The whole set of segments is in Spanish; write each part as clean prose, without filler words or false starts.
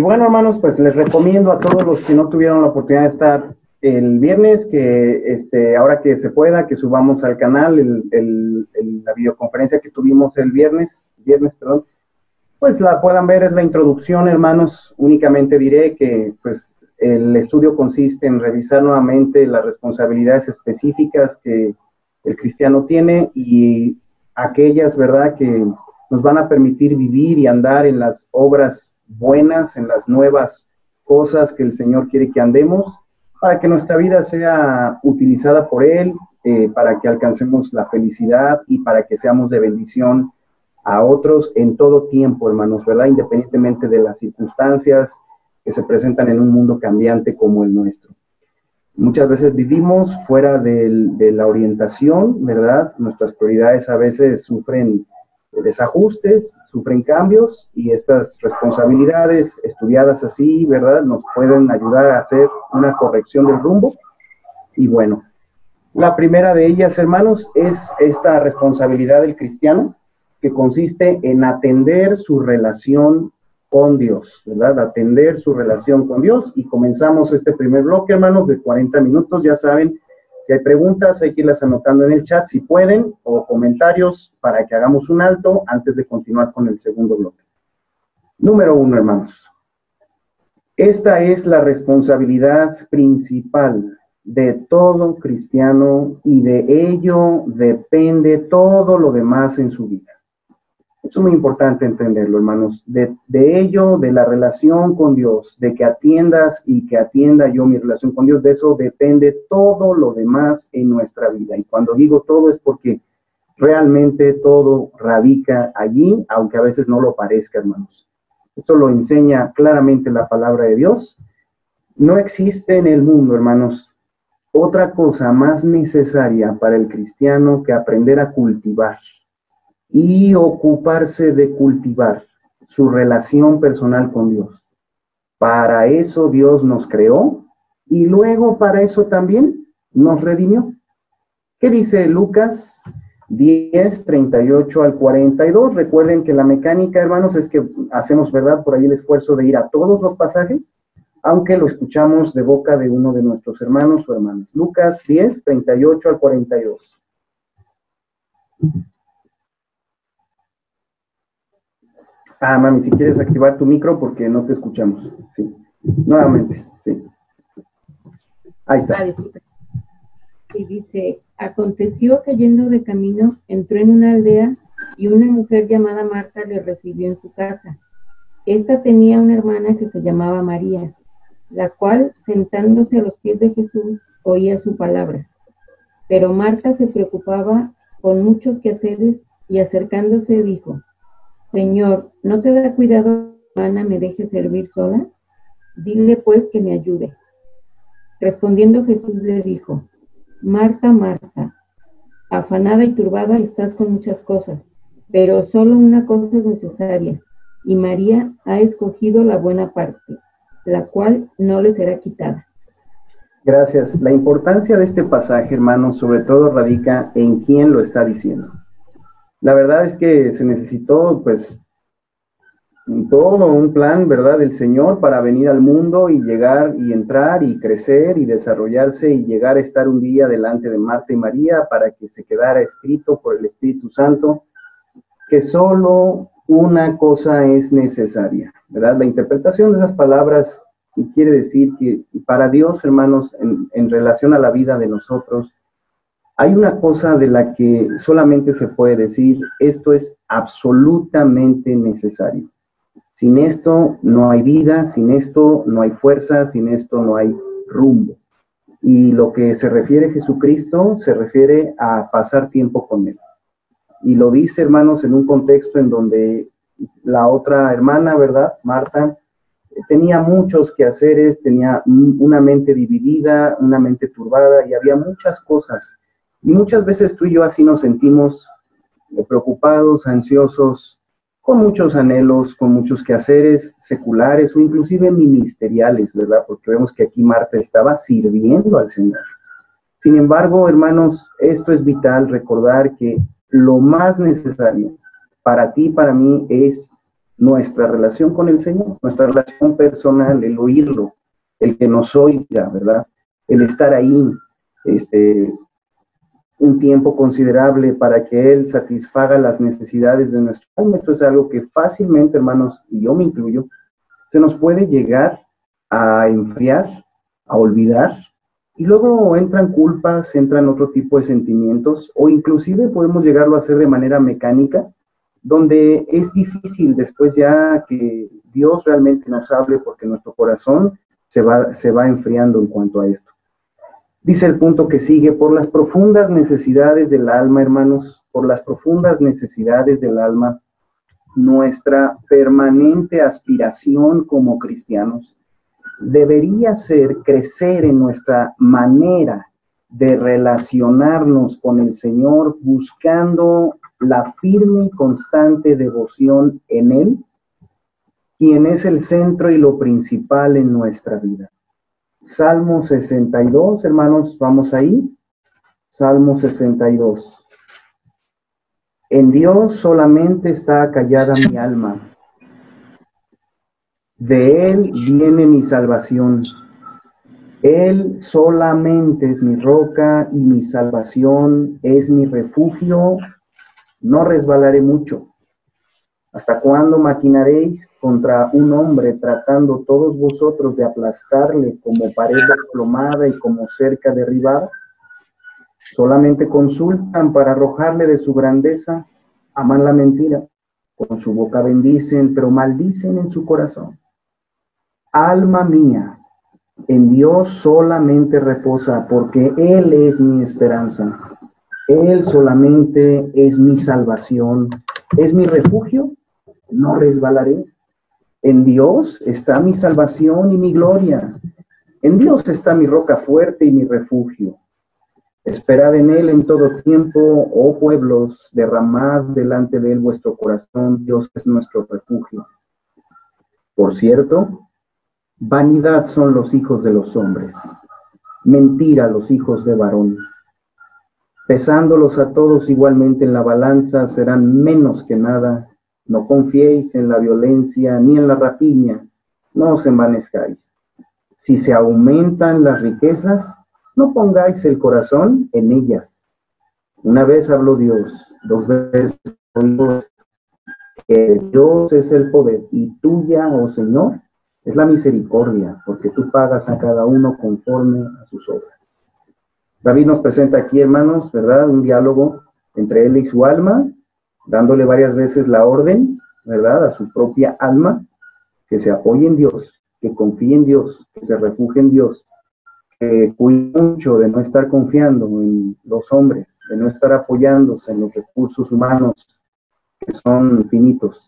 bueno, hermanos, pues les recomiendo a todos los que no tuvieron la oportunidad de estar el viernes, que ahora que se pueda, que subamos al canal la videoconferencia que tuvimos el viernes, perdón, pues la puedan ver. Es la introducción, hermanos. Únicamente diré que pues el estudio consiste en revisar nuevamente las responsabilidades específicas que el cristiano tiene y aquellas, ¿verdad?, que nos van a permitir vivir y andar en las obras buenas, en las nuevas cosas que el Señor quiere que andemos, para que nuestra vida sea utilizada por Él, para que alcancemos la felicidad y para que seamos de bendición a otros en todo tiempo, hermanos, ¿verdad? Independientemente de las circunstancias que se presentan en un mundo cambiante como el nuestro. Muchas veces vivimos fuera de la orientación, ¿verdad? Nuestras prioridades a veces sufren desajustes, sufren cambios, y estas responsabilidades estudiadas así, ¿verdad?, nos pueden ayudar a hacer una corrección del rumbo. Y bueno, la primera de ellas, hermanos, es esta responsabilidad del cristiano, que consiste en atender su relación con Dios, ¿verdad? Atender su relación con Dios. Y comenzamos este primer bloque, hermanos, de 40 minutos. Ya saben, si hay preguntas, hay que irlas anotando en el chat si pueden, o comentarios para que hagamos un alto antes de continuar con el segundo bloque. Número 1, hermanos. Esta es la responsabilidad principal de todo cristiano, y de ello depende todo lo demás en su vida. Es muy importante entenderlo, hermanos. De ello, de la relación con Dios, de que atiendas y que atienda yo mi relación con Dios, de eso depende todo lo demás en nuestra vida. Y cuando digo todo es porque realmente todo radica allí, aunque a veces no lo parezca, hermanos. Esto lo enseña claramente la palabra de Dios. No existe en el mundo, hermanos, otra cosa más necesaria para el cristiano que aprender a cultivar y ocuparse de cultivar su relación personal con Dios. Para eso Dios nos creó, y luego para eso también nos redimió. ¿Qué dice Lucas 10, 38 al 42? Recuerden que la mecánica, hermanos, es que hacemos, ¿verdad?, por ahí el esfuerzo de ir a todos los pasajes, aunque lo escuchamos de boca de uno de nuestros hermanos o hermanas. Lucas 10, 38 al 42. Mami, si quieres activar tu micro porque no te escuchamos. Sí. Nuevamente, sí. Ahí está. Y dice, aconteció que yendo de camino, entró en una aldea, y una mujer llamada Marta le recibió en su casa. Esta tenía una hermana que se llamaba María, la cual, sentándose a los pies de Jesús, oía su palabra. Pero Marta se preocupaba con muchos quehaceres, y acercándose dijo, Señor, ¿no te da cuidado que mi hermana me deje servir sola? Dile pues que me ayude. Respondiendo Jesús le dijo, Marta, Marta, afanada y turbada estás con muchas cosas, pero solo una cosa es necesaria, y María ha escogido la buena parte, la cual no le será quitada. Gracias. La importancia de este pasaje, hermanos, sobre todo radica en quién lo está diciendo. La verdad es que se necesitó, pues, todo un plan, ¿verdad?, del Señor para venir al mundo y llegar y entrar y crecer y desarrollarse y llegar a estar un día delante de Marta y María, para que se quedara escrito por el Espíritu Santo que solo una cosa es necesaria, ¿verdad? La interpretación de esas palabras quiere decir que para Dios, hermanos, en relación a la vida de nosotros, hay una cosa de la que solamente se puede decir, esto es absolutamente necesario. Sin esto no hay vida, sin esto no hay fuerza, sin esto no hay rumbo. Y lo que se refiere a Jesucristo se refiere a pasar tiempo con Él. Y lo dice, hermanos, en un contexto en donde la otra hermana, ¿verdad?, Marta, tenía muchos quehaceres, tenía una mente dividida, una mente turbada, y había muchas cosas. Y muchas veces tú y yo así nos sentimos preocupados, ansiosos, con muchos anhelos, con muchos quehaceres seculares o inclusive ministeriales, ¿verdad? Porque vemos que aquí Marta estaba sirviendo al Señor. Sin embargo, hermanos, esto es vital, recordar que lo más necesario para ti y para mí es nuestra relación con el Señor, nuestra relación personal, el oírlo, el que nos oiga, ¿verdad? El estar ahí, un tiempo considerable para que Él satisfaga las necesidades de nuestro alma. Esto es algo que fácilmente, hermanos, y yo me incluyo, se nos puede llegar a enfriar, a olvidar, y luego entran culpas, entran otro tipo de sentimientos, o inclusive podemos llegarlo a hacer de manera mecánica, donde es difícil después ya que Dios realmente nos hable, porque nuestro corazón se va enfriando en cuanto a esto. Dice el punto que sigue: por las profundas necesidades del alma, hermanos, por las profundas necesidades del alma, nuestra permanente aspiración como cristianos debería ser crecer en nuestra manera de relacionarnos con el Señor, buscando la firme y constante devoción en Él, quien es el centro y lo principal en nuestra vida. Salmo 62, hermanos, vamos ahí. Salmo 62. En Dios solamente está callada mi alma. De Él viene mi salvación. Él solamente es mi roca y mi salvación, es mi refugio. No resbalaré mucho. ¿Hasta cuándo maquinaréis contra un hombre, tratando todos vosotros de aplastarle como pared desplomada y como cerca derribada? Solamente consultan para arrojarle de su grandeza, aman la mentira, con su boca bendicen, pero maldicen en su corazón. Alma mía, en Dios solamente reposa, porque Él es mi esperanza. Él solamente es mi salvación, es mi refugio. No resbalaré. En Dios está mi salvación y mi gloria. En Dios está mi roca fuerte y mi refugio. Esperad en Él en todo tiempo, oh pueblos, derramad delante de Él vuestro corazón. Dios es nuestro refugio. Por cierto, vanidad son los hijos de los hombres, mentira los hijos de varón. Pesándolos a todos igualmente en la balanza, serán menos que nada. No confiéis en la violencia ni en la rapiña, no os envanezcáis. Si se aumentan las riquezas, no pongáis el corazón en ellas. Una vez habló Dios, 2 veces oído, que Dios es el poder y tuya, oh Señor, es la misericordia, porque tú pagas a cada uno conforme a sus obras. David nos presenta aquí, hermanos, ¿verdad? Un diálogo entre él y su alma, dándole varias veces la orden, ¿verdad?, a su propia alma, que se apoye en Dios, que confíe en Dios, que se refugie en Dios, que cuide mucho de no estar confiando en los hombres, de no estar apoyándose en los recursos humanos que son finitos.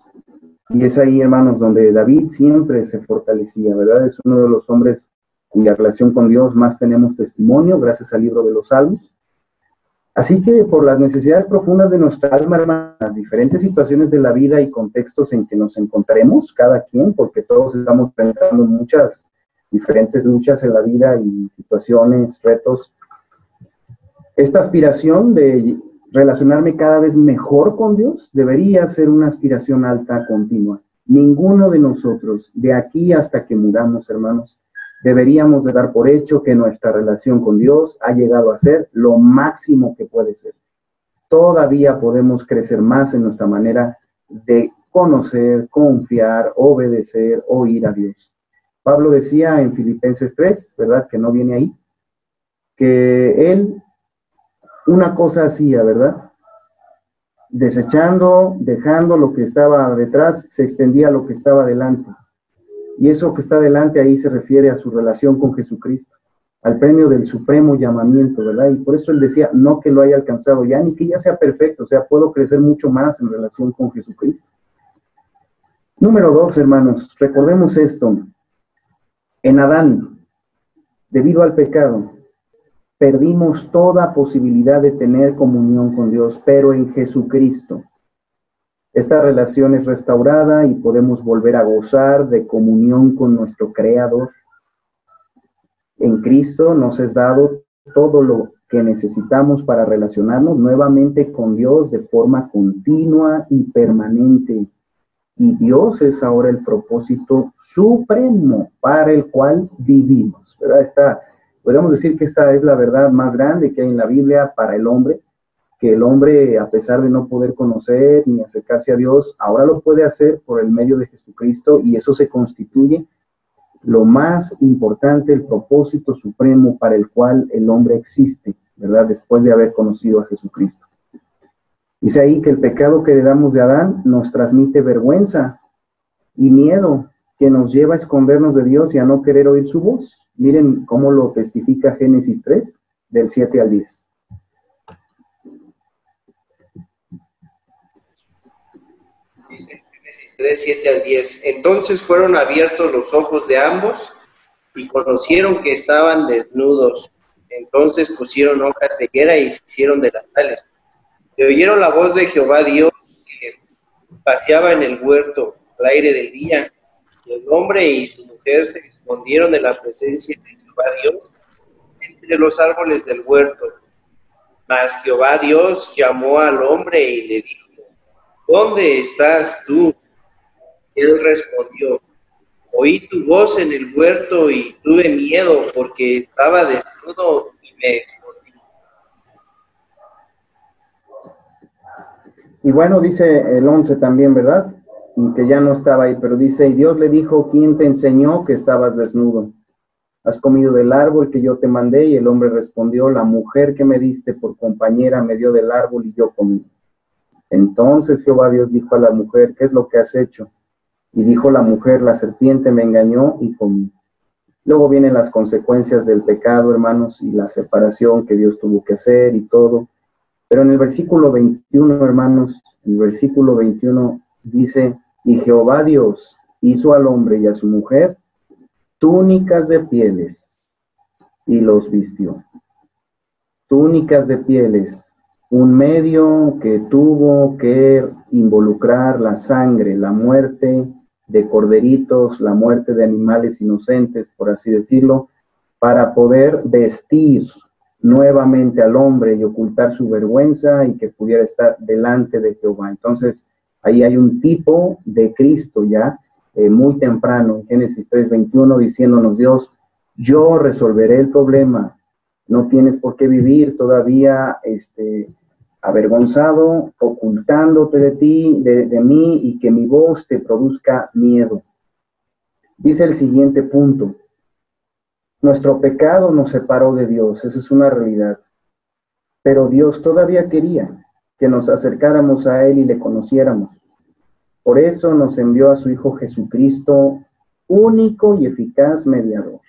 Y es ahí, hermanos, donde David siempre se fortalecía, ¿verdad? Es uno de los hombres cuya relación con Dios más tenemos testimonio, gracias al libro de los Salmos. Así que por las necesidades profundas de nuestra alma, hermanas, las diferentes situaciones de la vida y contextos en que nos encontraremos, cada quien, porque todos estamos enfrentando muchas diferentes luchas en la vida y situaciones, retos. Esta aspiración de relacionarme cada vez mejor con Dios debería ser una aspiración alta, continua. Ninguno de nosotros, de aquí hasta que muramos, hermanos, deberíamos de dar por hecho que nuestra relación con Dios ha llegado a ser lo máximo que puede ser. Todavía podemos crecer más en nuestra manera de conocer, confiar, obedecer, oír a Dios. Pablo decía en Filipenses 3, ¿verdad?, que no viene ahí, que él una cosa hacía, ¿verdad? Desechando, dejando lo que estaba detrás, se extendía a lo que estaba delante. Y eso que está delante ahí se refiere a su relación con Jesucristo, al premio del supremo llamamiento, ¿verdad? Y por eso él decía, no que lo haya alcanzado ya, ni que ya sea perfecto, o sea, puedo crecer mucho más en relación con Jesucristo. Número 2, hermanos, recordemos esto. En Adán, debido al pecado, perdimos toda posibilidad de tener comunión con Dios, pero en Jesucristo esta relación es restaurada y podemos volver a gozar de comunión con nuestro Creador. En Cristo nos es dado todo lo que necesitamos para relacionarnos nuevamente con Dios de forma continua y permanente. y Dios es ahora el propósito supremo para el cual vivimos, ¿verdad? Podríamos decir que esta es la verdad más grande que hay en la Biblia para el hombre, que el hombre, a pesar de no poder conocer ni acercarse a Dios, ahora lo puede hacer por el medio de Jesucristo, y eso se constituye lo más importante, el propósito supremo para el cual el hombre existe, ¿verdad? Después de haber conocido a Jesucristo. Dice ahí que el pecado que heredamos de Adán nos transmite vergüenza y miedo que nos lleva a escondernos de Dios y a no querer oír su voz. Miren cómo lo testifica Génesis 3, del 7 al 10. Dice Génesis 3, 7 al 10. Entonces fueron abiertos los ojos de ambos y conocieron que estaban desnudos. Entonces pusieron hojas de higuera y se hicieron delantales. Y oyeron la voz de Jehová Dios que paseaba en el huerto al aire del día. Y el hombre y su mujer se escondieron de la presencia de Jehová Dios entre los árboles del huerto. Mas Jehová Dios llamó al hombre y le dijo: ¿Dónde estás tú? Él respondió: Oí tu voz en el huerto y tuve miedo porque estaba desnudo y me escondí. Y bueno, dice el 11 también, ¿verdad? Y que ya no estaba ahí, pero dice, y Dios le dijo, ¿quién te enseñó que estabas desnudo? ¿Has comido del árbol que yo te mandé? Y el hombre respondió, la mujer que me diste por compañera me dio del árbol y yo comí. Entonces Jehová Dios dijo a la mujer, ¿qué es lo que has hecho? Y dijo la mujer, la serpiente me engañó y comí. Luego vienen las consecuencias del pecado, hermanos, y la separación que Dios tuvo que hacer y todo. Pero en el versículo 21, hermanos, el versículo 21 dice, y Jehová Dios hizo al hombre y a su mujer túnicas de pieles y los vistió. Túnicas de pieles, un medio que tuvo que involucrar la sangre, la muerte de corderitos, la muerte de animales inocentes, por así decirlo, para poder vestir nuevamente al hombre y ocultar su vergüenza y que pudiera estar delante de Jehová. Entonces, ahí hay un tipo de Cristo ya, muy temprano, en Génesis 3:21, diciéndonos Dios, yo resolveré el problema, no tienes por qué vivir todavía avergonzado, ocultándote de ti, de mí, y que mi voz te produzca miedo. Dice el siguiente punto, nuestro pecado nos separó de Dios, esa es una realidad. Pero Dios todavía quería que nos acercáramos a Él y le conociéramos. Por eso nos envió a su Hijo Jesucristo, único y eficaz mediador.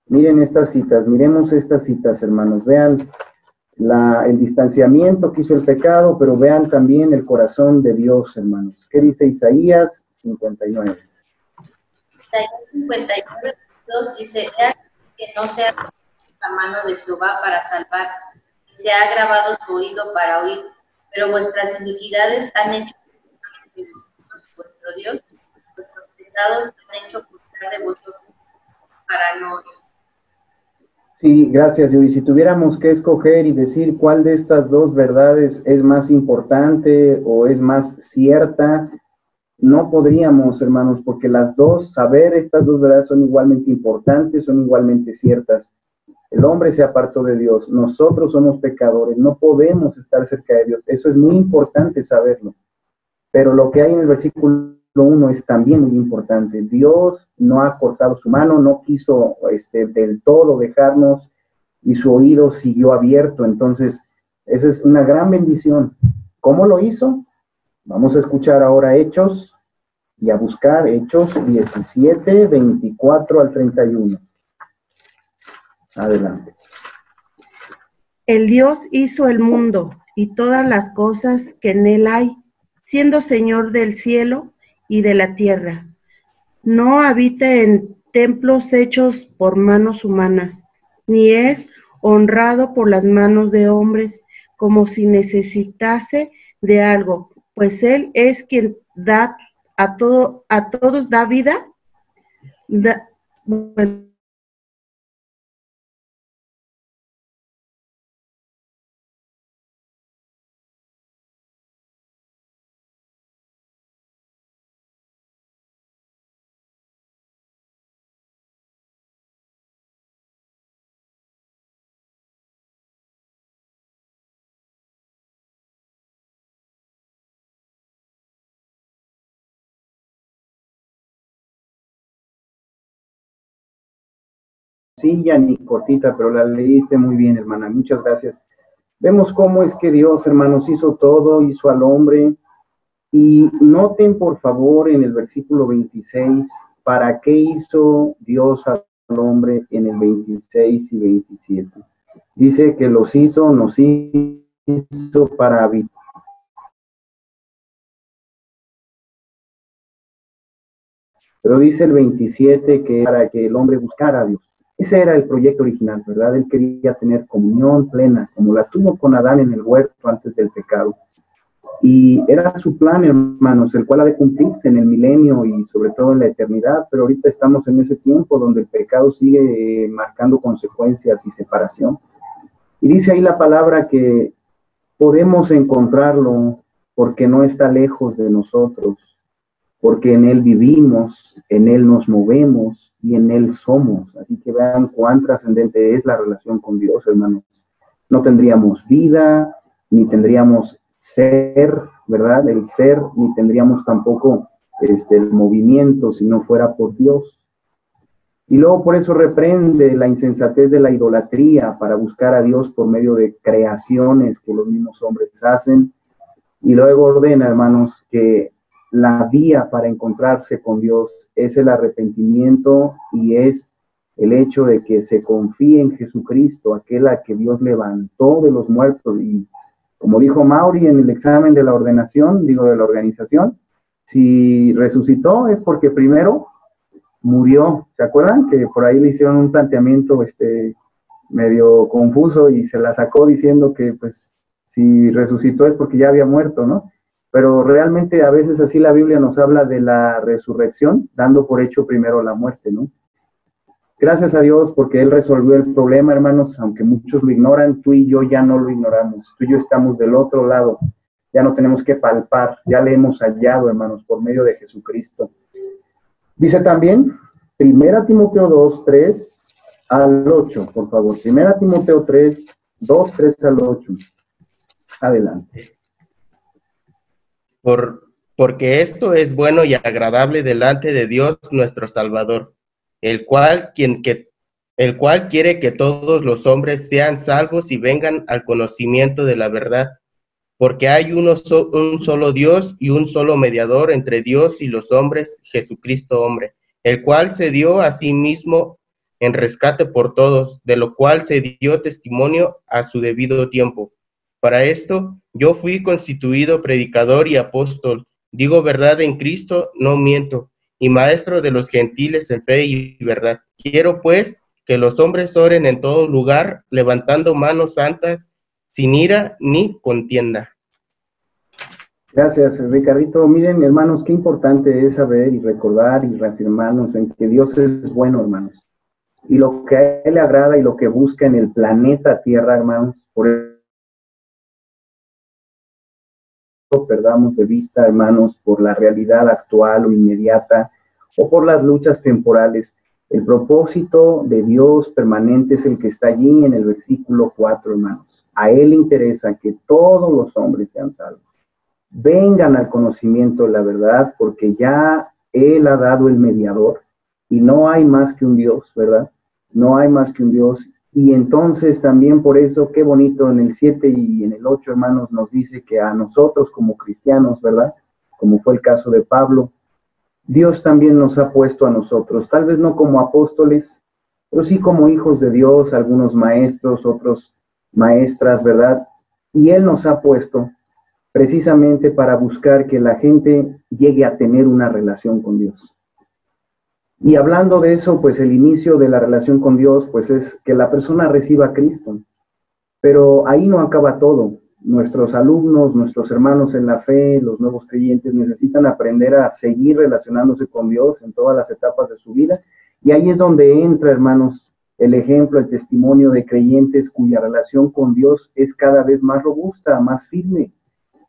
Miren estas citas, miremos estas citas, hermanos. Vean el distanciamiento que hizo el pecado, pero vean también el corazón de Dios, hermanos. ¿Qué dice Isaías 59? Isaías 59, 2 dice, que no sea la mano de Jehová para salvar, y se ha grabado su oído para oír, pero vuestras iniquidades han hecho vuestro Dios, vuestros pecados han hecho ocultar de vosotros para no oír. Sí, gracias, Yuri. Si tuviéramos que escoger y decir cuál de estas dos verdades es más importante o es más cierta, no podríamos, hermanos, porque las dos, saber estas dos verdades son igualmente importantes, son igualmente ciertas. El hombre se apartó de Dios, nosotros somos pecadores, no podemos estar cerca de Dios. Eso es muy importante saberlo. Pero lo que hay en el versículo 1 es también muy importante. Dios no ha cortado su mano, no quiso del todo dejarnos y su oído siguió abierto. Entonces, esa es una gran bendición. ¿Cómo lo hizo? Vamos a escuchar ahora Hechos y a buscar Hechos 17, 24 al 31. Adelante. El Dios hizo el mundo y todas las cosas que en él hay, siendo Señor del cielo y de la tierra. No habita en templos hechos por manos humanas, ni es honrado por las manos de hombres, como si necesitase de algo, pues él es quien da a todos da vida. Bueno, sencilla ni cortita, pero la leíste muy bien, hermana. Muchas gracias. Vemos cómo es que Dios, hermanos, hizo todo, hizo al hombre. Y noten, por favor, en el versículo 26, ¿para qué hizo Dios al hombre en el 26 y 27? Dice que nos hizo para habitar. Pero dice el 27 que para que el hombre buscara a Dios. Ese era el proyecto original, ¿verdad? Él quería tener comunión plena, como la tuvo con Adán en el huerto antes del pecado. Y era su plan, hermanos, el cual ha de cumplirse en el milenio y sobre todo en la eternidad, pero ahorita estamos en ese tiempo donde el pecado sigue marcando consecuencias y separación. Y dice ahí la palabra que podemos encontrarlo porque no está lejos de nosotros, porque en Él vivimos, en Él nos movemos y en Él somos. Así que vean cuán trascendente es la relación con Dios, hermanos. No tendríamos vida, ni tendríamos ser, ¿verdad? El ser, ni tendríamos tampoco el movimiento si no fuera por Dios. Y luego por eso reprende la insensatez de la idolatría para buscar a Dios por medio de creaciones que los mismos hombres hacen. Y luego ordena, hermanos, que la vía para encontrarse con Dios es el arrepentimiento y es el hecho de que se confíe en Jesucristo, aquel a que Dios levantó de los muertos. Y como dijo Mauri en el examen de la ordenación, de la organización, si resucitó es porque primero murió. ¿Se acuerdan? Que por ahí le hicieron un planteamiento medio confuso y se la sacó diciendo que pues si resucitó es porque ya había muerto, ¿no? Pero realmente a veces así la Biblia nos habla de la resurrección, dando por hecho primero la muerte, ¿no? Gracias a Dios porque Él resolvió el problema, hermanos, aunque muchos lo ignoran, tú y yo ya no lo ignoramos, tú y yo estamos del otro lado, ya no tenemos que palpar, ya le hemos hallado, hermanos, por medio de Jesucristo. Dice también, 1 Timoteo 2, 3 al 8, por favor, 1 Timoteo 3, 2, 3 al 8. Adelante. Porque esto es bueno y agradable delante de Dios nuestro Salvador, el cual quiere que todos los hombres sean salvos y vengan al conocimiento de la verdad, porque hay un solo Dios y un solo mediador entre Dios y los hombres, Jesucristo hombre, el cual se dio a sí mismo en rescate por todos, de lo cual se dio testimonio a su debido tiempo. Para esto yo fui constituido predicador y apóstol, digo verdad en Cristo, no miento, y maestro de los gentiles en fe y verdad. Quiero pues que los hombres oren en todo lugar, levantando manos santas, sin ira ni contienda. Gracias, Ricardito. Miren, hermanos, qué importante es saber y recordar y reafirmarnos en que Dios es bueno, hermanos. Y lo que a Él le agrada y lo que busca en el planeta Tierra, hermanos, por eso perdamos de vista, hermanos, por la realidad actual o inmediata o por las luchas temporales. El propósito de Dios permanente es el que está allí en el versículo 4, hermanos. A Él le interesa que todos los hombres sean salvos. Vengan al conocimiento de la verdad, porque ya Él ha dado el mediador y no hay más que un Dios, ¿verdad? No hay más que un Dios. Y entonces también por eso, qué bonito, en el 7 y en el 8, hermanos, nos dice que a nosotros como cristianos, ¿verdad? Como fue el caso de Pablo, Dios también nos ha puesto a nosotros, tal vez no como apóstoles, pero sí como hijos de Dios, algunos maestros, otros maestras, ¿verdad? Y Él nos ha puesto precisamente para buscar que la gente llegue a tener una relación con Dios. Y hablando de eso, pues el inicio de la relación con Dios, pues es que la persona reciba a Cristo. Pero ahí no acaba todo. Nuestros alumnos, nuestros hermanos en la fe, los nuevos creyentes necesitan aprender a seguir relacionándose con Dios en todas las etapas de su vida. Y ahí es donde entra, hermanos, el ejemplo, el testimonio de creyentes cuya relación con Dios es cada vez más robusta, más firme,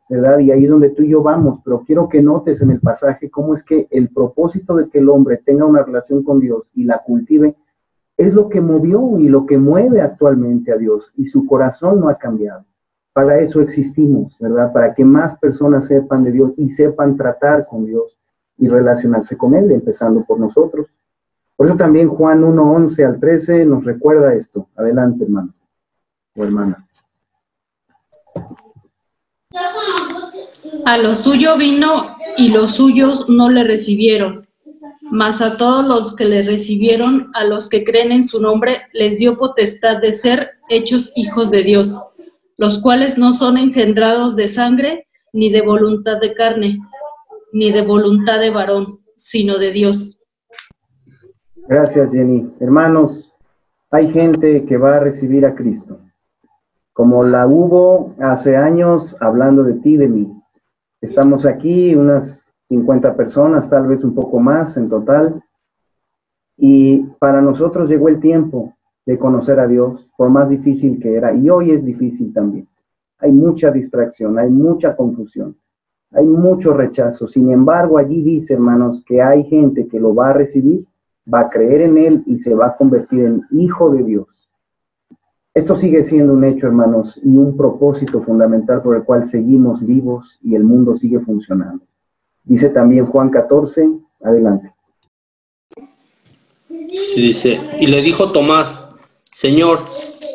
¿verdad? Y ahí es donde tú y yo vamos, pero quiero que notes en el pasaje cómo es que el propósito de que el hombre tenga una relación con Dios y la cultive es lo que movió y lo que mueve actualmente a Dios, y su corazón no ha cambiado. Para eso existimos, ¿verdad? Para que más personas sepan de Dios y sepan tratar con Dios y relacionarse con Él, empezando por nosotros. Por eso también Juan 1:11 al 13 nos recuerda esto. Adelante, hermano o hermana. A lo suyo vino y los suyos no le recibieron. Mas a todos los que le recibieron, a los que creen en su nombre, les dio potestad de ser hechos hijos de Dios, los cuales no son engendrados de sangre, ni de voluntad de carne, ni de voluntad de varón, sino de Dios. Gracias, Jenny. Hermanos, hay gente que va a recibir a Cristo, como la hubo hace años hablando de ti, de mí. Estamos aquí, unas 50 personas, tal vez un poco más en total, y para nosotros llegó el tiempo de conocer a Dios, por más difícil que era, y hoy es difícil también. Hay mucha distracción, hay mucha confusión, hay mucho rechazo. Sin embargo, allí dice, hermanos, que hay gente que lo va a recibir, va a creer en Él y se va a convertir en hijo de Dios. Esto sigue siendo un hecho, hermanos, y un propósito fundamental por el cual seguimos vivos y el mundo sigue funcionando. Dice también Juan 14, adelante. Sí, dice, y le dijo Tomás, Señor,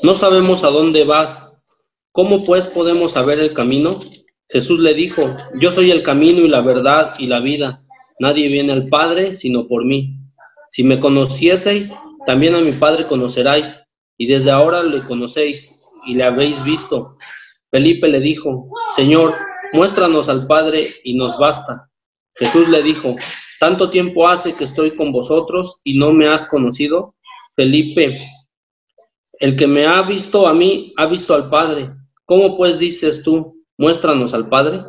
no sabemos a dónde vas, ¿cómo pues podemos saber el camino? Jesús le dijo, yo soy el camino y la verdad y la vida, nadie viene al Padre sino por mí. Si me conocieseis, también a mi Padre conoceráis, y desde ahora le conocéis y le habéis visto. Felipe le dijo, Señor, muéstranos al Padre y nos basta. Jesús le dijo, ¿tanto tiempo hace que estoy con vosotros y no me has conocido? Felipe, el que me ha visto a mí, ha visto al Padre. ¿Cómo pues dices tú, muéstranos al Padre?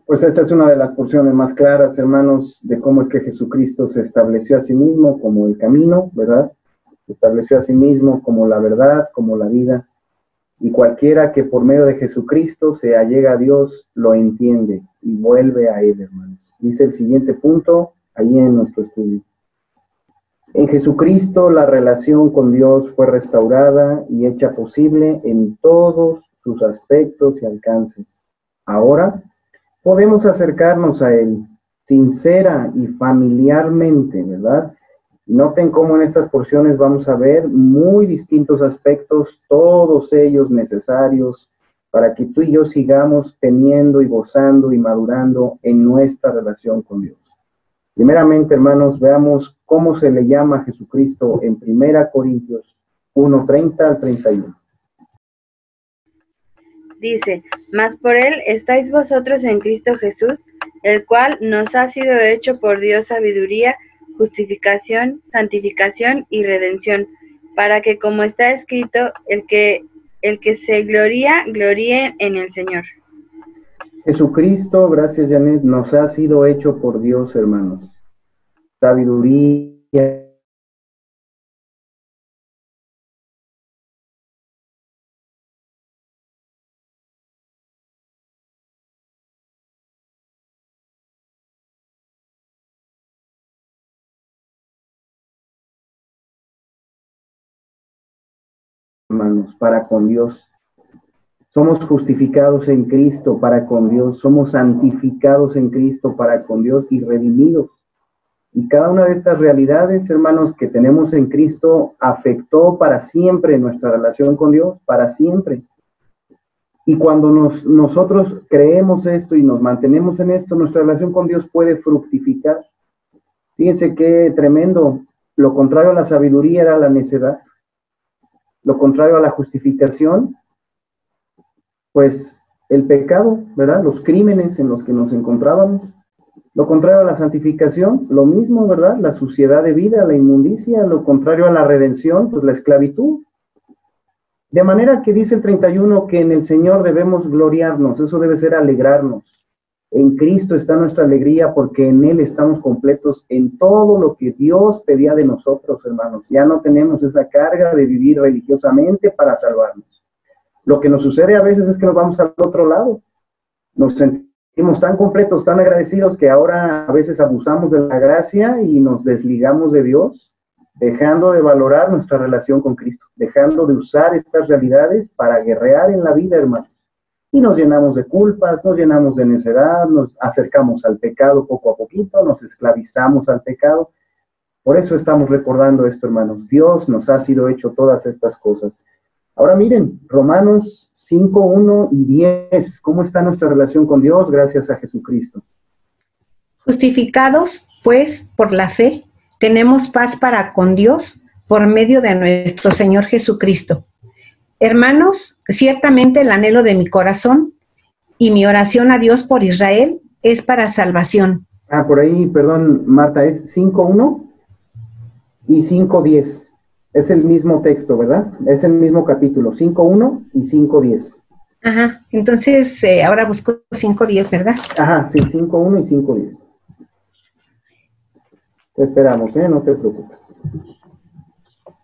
Pues esta es una de las porciones más claras, hermanos, de cómo es que Jesucristo se estableció a sí mismo como el camino, ¿verdad? Se estableció a sí mismo como la verdad, como la vida. Y cualquiera que por medio de Jesucristo se allega a Dios, lo entiende y vuelve a Él, hermanos. Dice el siguiente punto, ahí en nuestro estudio. En Jesucristo la relación con Dios fue restaurada y hecha posible en todos sus aspectos y alcances. Ahora podemos acercarnos a Él sincera y familiarmente, ¿verdad? Noten cómo en estas porciones vamos a ver muy distintos aspectos, todos ellos necesarios para que tú y yo sigamos teniendo y gozando y madurando en nuestra relación con Dios. Primeramente, hermanos, veamos cómo se le llama a Jesucristo en 1 Corintios 1:30 al 31. Dice, mas por Él estáis vosotros en Cristo Jesús, el cual nos ha sido hecho por Dios sabiduría, justificación, santificación y redención, para que, como está escrito, el que se gloría, gloríe en el Señor. Jesucristo, gracias Janet, nos ha sido hecho por Dios, hermanos. Sabiduría, hermanos, para con Dios. Somos justificados en Cristo para con Dios, somos santificados en Cristo para con Dios y redimidos. Y cada una de estas realidades, hermanos, que tenemos en Cristo afectó para siempre nuestra relación con Dios, para siempre. Y cuando nosotros creemos esto y nos mantenemos en esto, nuestra relación con Dios puede fructificar. Fíjense qué tremendo. Lo contrario a la sabiduría era la necedad. Lo contrario a la justificación, pues el pecado, ¿verdad? Los crímenes en los que nos encontrábamos. Lo contrario a la santificación, lo mismo, ¿verdad? La suciedad de vida, la inmundicia. Lo contrario a la redención, pues la esclavitud. De manera que dice el 31 que en el Señor debemos gloriarnos, eso debe ser alegrarnos. En Cristo está nuestra alegría porque en Él estamos completos en todo lo que Dios pedía de nosotros, hermanos. Ya no tenemos esa carga de vivir religiosamente para salvarnos. Lo que nos sucede a veces es que nos vamos al otro lado. Nos sentimos tan completos, tan agradecidos que ahora a veces abusamos de la gracia y nos desligamos de Dios, dejando de valorar nuestra relación con Cristo, dejando de usar estas realidades para guerrear en la vida, hermanos. y nos llenamos de culpas, nos llenamos de necedad, nos acercamos al pecado poco a poquito, nos esclavizamos al pecado. Por eso estamos recordando esto, hermanos. Dios nos ha sido hecho todas estas cosas. Ahora miren, Romanos 5, 1 y 10. ¿Cómo está nuestra relación con Dios gracias a Jesucristo? Justificados, pues, por la fe, tenemos paz para con Dios por medio de nuestro Señor Jesucristo. Hermanos, ciertamente el anhelo de mi corazón y mi oración a Dios por Israel es para salvación. Por ahí, perdón, Marta, es 5.1 y 5.10. Es el mismo texto, ¿verdad? Es el mismo capítulo, 5.1 y 5.10. Ajá, entonces ahora busco 5.10, ¿verdad? Ajá, sí, 5.1 y 5.10. Te esperamos, no te preocupes.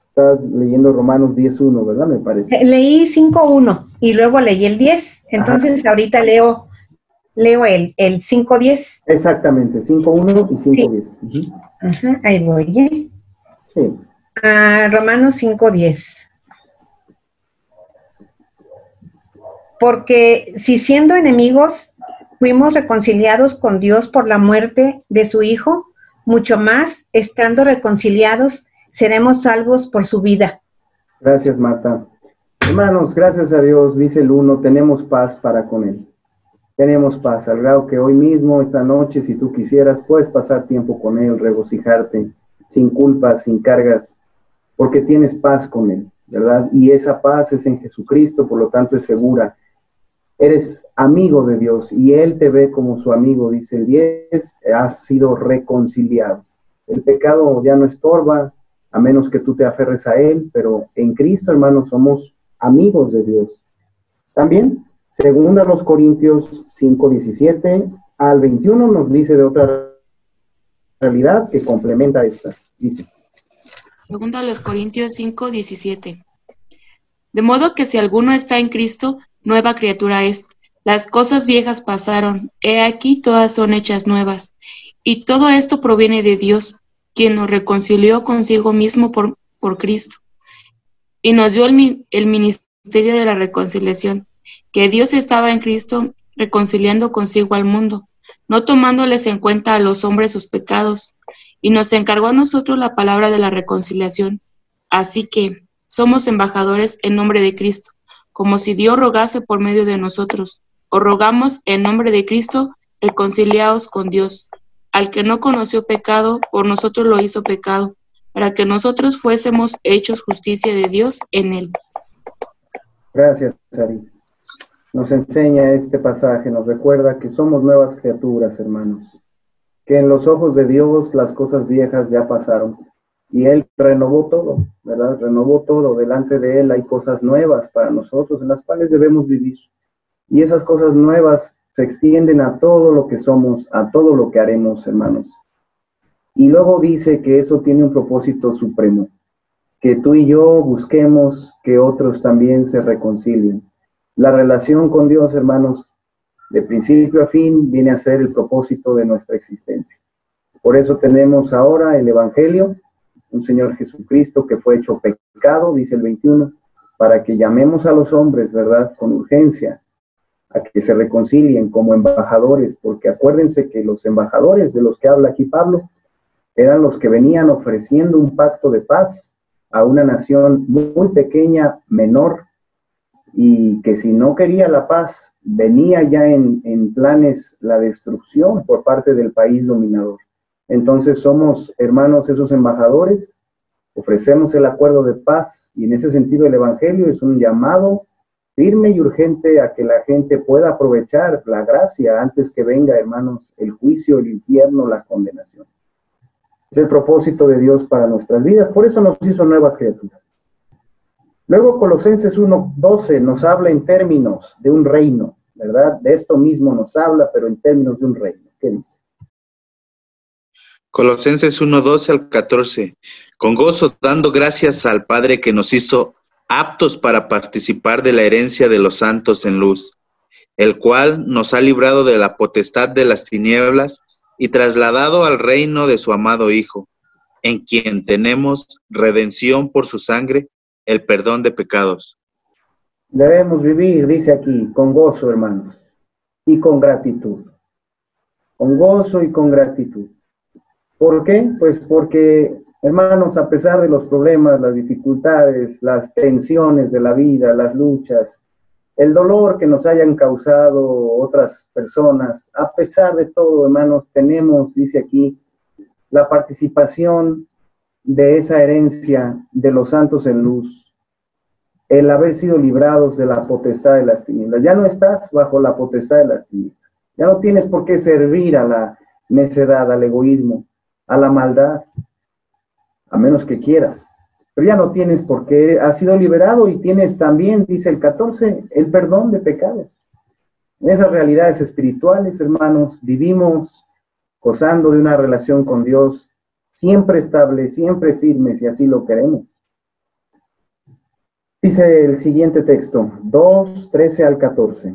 Estás leyendo Romanos 10.1, ¿verdad? Me parece. Leí 5.1 y luego leí el 10, entonces Ajá. Ahorita leo el 5.10. Exactamente, 5.1 y 5.10. Sí. Ajá, ahí voy. Sí. Romanos 5.10. Porque si siendo enemigos fuimos reconciliados con Dios por la muerte de su Hijo, mucho más, estando reconciliados, seremos salvos por su vida. Gracias, Marta. Hermanos, gracias a Dios, dice el 1, tenemos paz para con Él. Tenemos paz, al grado que hoy mismo, esta noche, si tú quisieras, puedes pasar tiempo con Él, regocijarte, sin culpas, sin cargas, porque tienes paz con Él, ¿verdad? Y esa paz es en Jesucristo, por lo tanto es segura. Eres amigo de Dios y Él te ve como su amigo, dice el 10, has sido reconciliado. El pecado ya no estorba, a menos que tú te aferres a Él, pero en Cristo, hermanos, somos amigos de Dios. También, según a los Corintios 5:17 al 21, nos dice de otra realidad que complementa estas. Dice. Según a los Corintios 5:17. De modo que si alguno está en Cristo, nueva criatura es. Las cosas viejas pasaron, he aquí todas son hechas nuevas. Y todo esto proviene de Dios, quien nos reconcilió consigo mismo por Cristo, y nos dio el ministerio de la reconciliación, que Dios estaba en Cristo reconciliando consigo al mundo, no tomándoles en cuenta a los hombres sus pecados, y nos encargó a nosotros la palabra de la reconciliación. Así que somos embajadores en nombre de Cristo, como si Dios rogase por medio de nosotros. Os rogamos en nombre de Cristo, reconciliaos con Dios. Al que no conoció pecado, por nosotros lo hizo pecado, para que nosotros fuésemos hechos justicia de Dios en él. Gracias, Sari. Nos enseña este pasaje, nos recuerda que somos nuevas criaturas, hermanos, que en los ojos de Dios las cosas viejas ya pasaron, y Él renovó todo, ¿verdad? Renovó todo, delante de Él hay cosas nuevas para nosotros, en las cuales debemos vivir, y esas cosas nuevas se extienden a todo lo que somos, a todo lo que haremos, hermanos. Y luego dice que eso tiene un propósito supremo, que tú y yo busquemos que otros también se reconcilien. La relación con Dios, hermanos, de principio a fin, viene a ser el propósito de nuestra existencia. Por eso tenemos ahora el Evangelio, un Señor Jesucristo que fue hecho pecado, dice el 21, para que llamemos a los hombres, ¿verdad?, con urgencia, a que se reconcilien como embajadores, porque acuérdense que los embajadores de los que habla aquí Pablo eran los que venían ofreciendo un pacto de paz a una nación muy pequeña, menor, y que si no quería la paz, venía ya en planes la destrucción por parte del país dominador. Entonces somos, hermanos, esos embajadores, ofrecemos el acuerdo de paz, y en ese sentido el Evangelio es un llamado firme y urgente a que la gente pueda aprovechar la gracia antes que venga, hermanos, el juicio, el infierno, la condenación. Es el propósito de Dios para nuestras vidas, por eso nos hizo nuevas criaturas. Luego Colosenses 1:12 nos habla en términos de un reino, ¿verdad? De esto mismo nos habla, pero en términos de un reino. ¿Qué dice? Colosenses 1:12 al 14. Con gozo dando gracias al Padre que nos hizo aptos para participar de la herencia de los santos en luz, el cual nos ha librado de la potestad de las tinieblas y trasladado al reino de su amado Hijo, en quien tenemos redención por su sangre, el perdón de pecados. Debemos vivir, dice aquí, con gozo, hermanos, y con gratitud. Con gozo y con gratitud. ¿Por qué? Pues porque, hermanos, a pesar de los problemas, las dificultades, las tensiones de la vida, las luchas, el dolor que nos hayan causado otras personas, a pesar de todo, hermanos, tenemos, dice aquí, la participación de esa herencia de los santos en luz, el haber sido librados de la potestad de las tinieblas. Ya no estás bajo la potestad de las tinieblas. Ya no tienes por qué servir a la necedad, al egoísmo, a la maldad, a menos que quieras. Pero ya no tienes por qué, has sido liberado y tienes también, dice el 14, el perdón de pecados. En esas realidades espirituales, hermanos, vivimos gozando de una relación con Dios siempre estable, siempre firme, si así lo queremos. Dice el siguiente texto, 2, 13 al 14.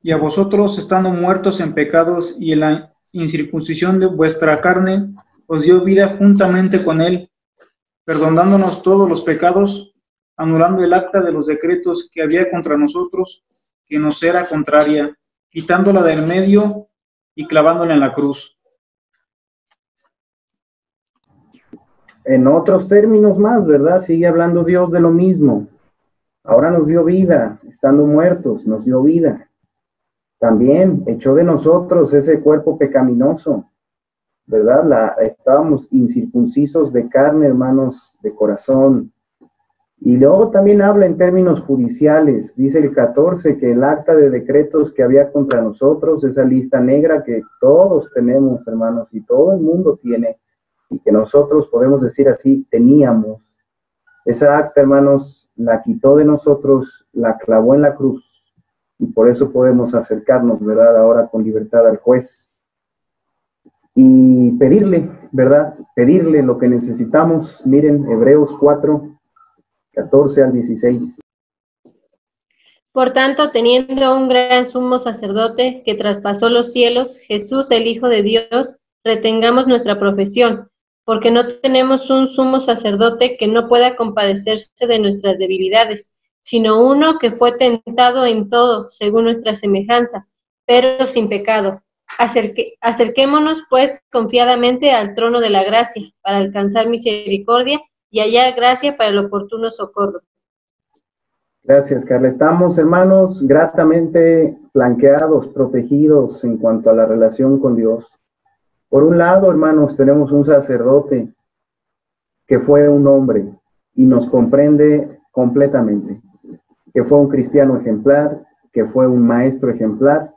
Y a vosotros, estando muertos en pecados y en la incircuncisión de vuestra carne, os dio vida juntamente con él, perdonándonos todos los pecados, anulando el acta de los decretos que había contra nosotros, que nos era contraria, quitándola del medio y clavándola en la cruz. En otros términos más, ¿verdad? Sigue hablando Dios de lo mismo. Ahora nos dio vida, estando muertos, nos dio vida. También echó de nosotros ese cuerpo pecaminoso, ¿verdad? Estábamos incircuncisos de carne, hermanos, de corazón. Y luego también habla en términos judiciales. Dice el 14 que el acta de decretos que había contra nosotros, esa lista negra que todos tenemos, hermanos, y todo el mundo tiene, y que nosotros podemos decir así, teníamos. Esa acta, hermanos, la quitó de nosotros, la clavó en la cruz. Y por eso podemos acercarnos, ¿verdad?, ahora con libertad al juez y pedirle, ¿verdad?, pedirle lo que necesitamos. Miren, Hebreos 4, 14 al 16. Por tanto, teniendo un gran sumo sacerdote que traspasó los cielos, Jesús, el Hijo de Dios, retengamos nuestra profesión, porque no tenemos un sumo sacerdote que no pueda compadecerse de nuestras debilidades, sino uno que fue tentado en todo, según nuestra semejanza, pero sin pecado. Acerquémonos, pues, confiadamente al trono de la gracia, para alcanzar misericordia y hallar gracia para el oportuno socorro. Gracias, Carla. Estamos, hermanos, gratamente flanqueados, protegidos en cuanto a la relación con Dios. Por un lado, hermanos, tenemos un sacerdote que fue un hombre y nos comprende completamente, que fue un cristiano ejemplar, que fue un maestro ejemplar,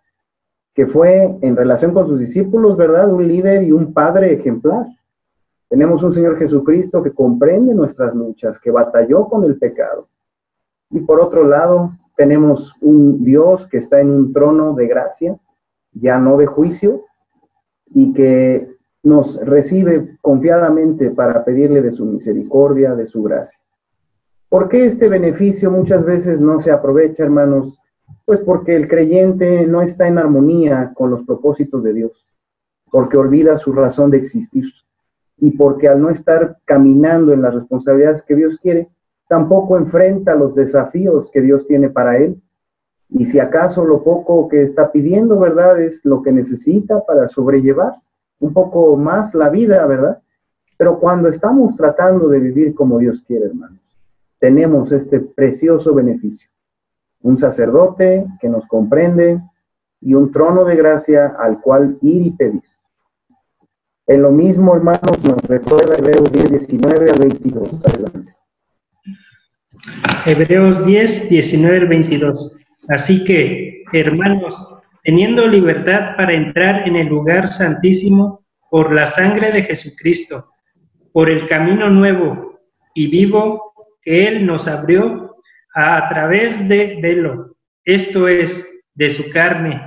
que fue en relación con sus discípulos, ¿verdad?, un líder y un padre ejemplar. Tenemos un Señor Jesucristo que comprende nuestras luchas, que batalló con el pecado. Y por otro lado, tenemos un Dios que está en un trono de gracia, ya no de juicio, y que nos recibe confiadamente para pedirle de su misericordia, de su gracia. ¿Por qué este beneficio muchas veces no se aprovecha, hermanos? Pues porque el creyente no está en armonía con los propósitos de Dios, porque olvida su razón de existir, y porque al no estar caminando en las responsabilidades que Dios quiere, tampoco enfrenta los desafíos que Dios tiene para él. Y si acaso lo poco que está pidiendo, ¿verdad?, es lo que necesita para sobrellevar un poco más la vida, ¿verdad? Pero cuando estamos tratando de vivir como Dios quiere, hermanos, tenemos este precioso beneficio. Un sacerdote que nos comprende y un trono de gracia al cual ir y pedir. En lo mismo, hermanos, nos recuerda Hebreos 10, 19 al 22. Adelante. Hebreos 10, 19 al 22. Así que, hermanos, teniendo libertad para entrar en el lugar santísimo por la sangre de Jesucristo, por el camino nuevo y vivo que Él nos abrió a través de velo, esto es, de su carne,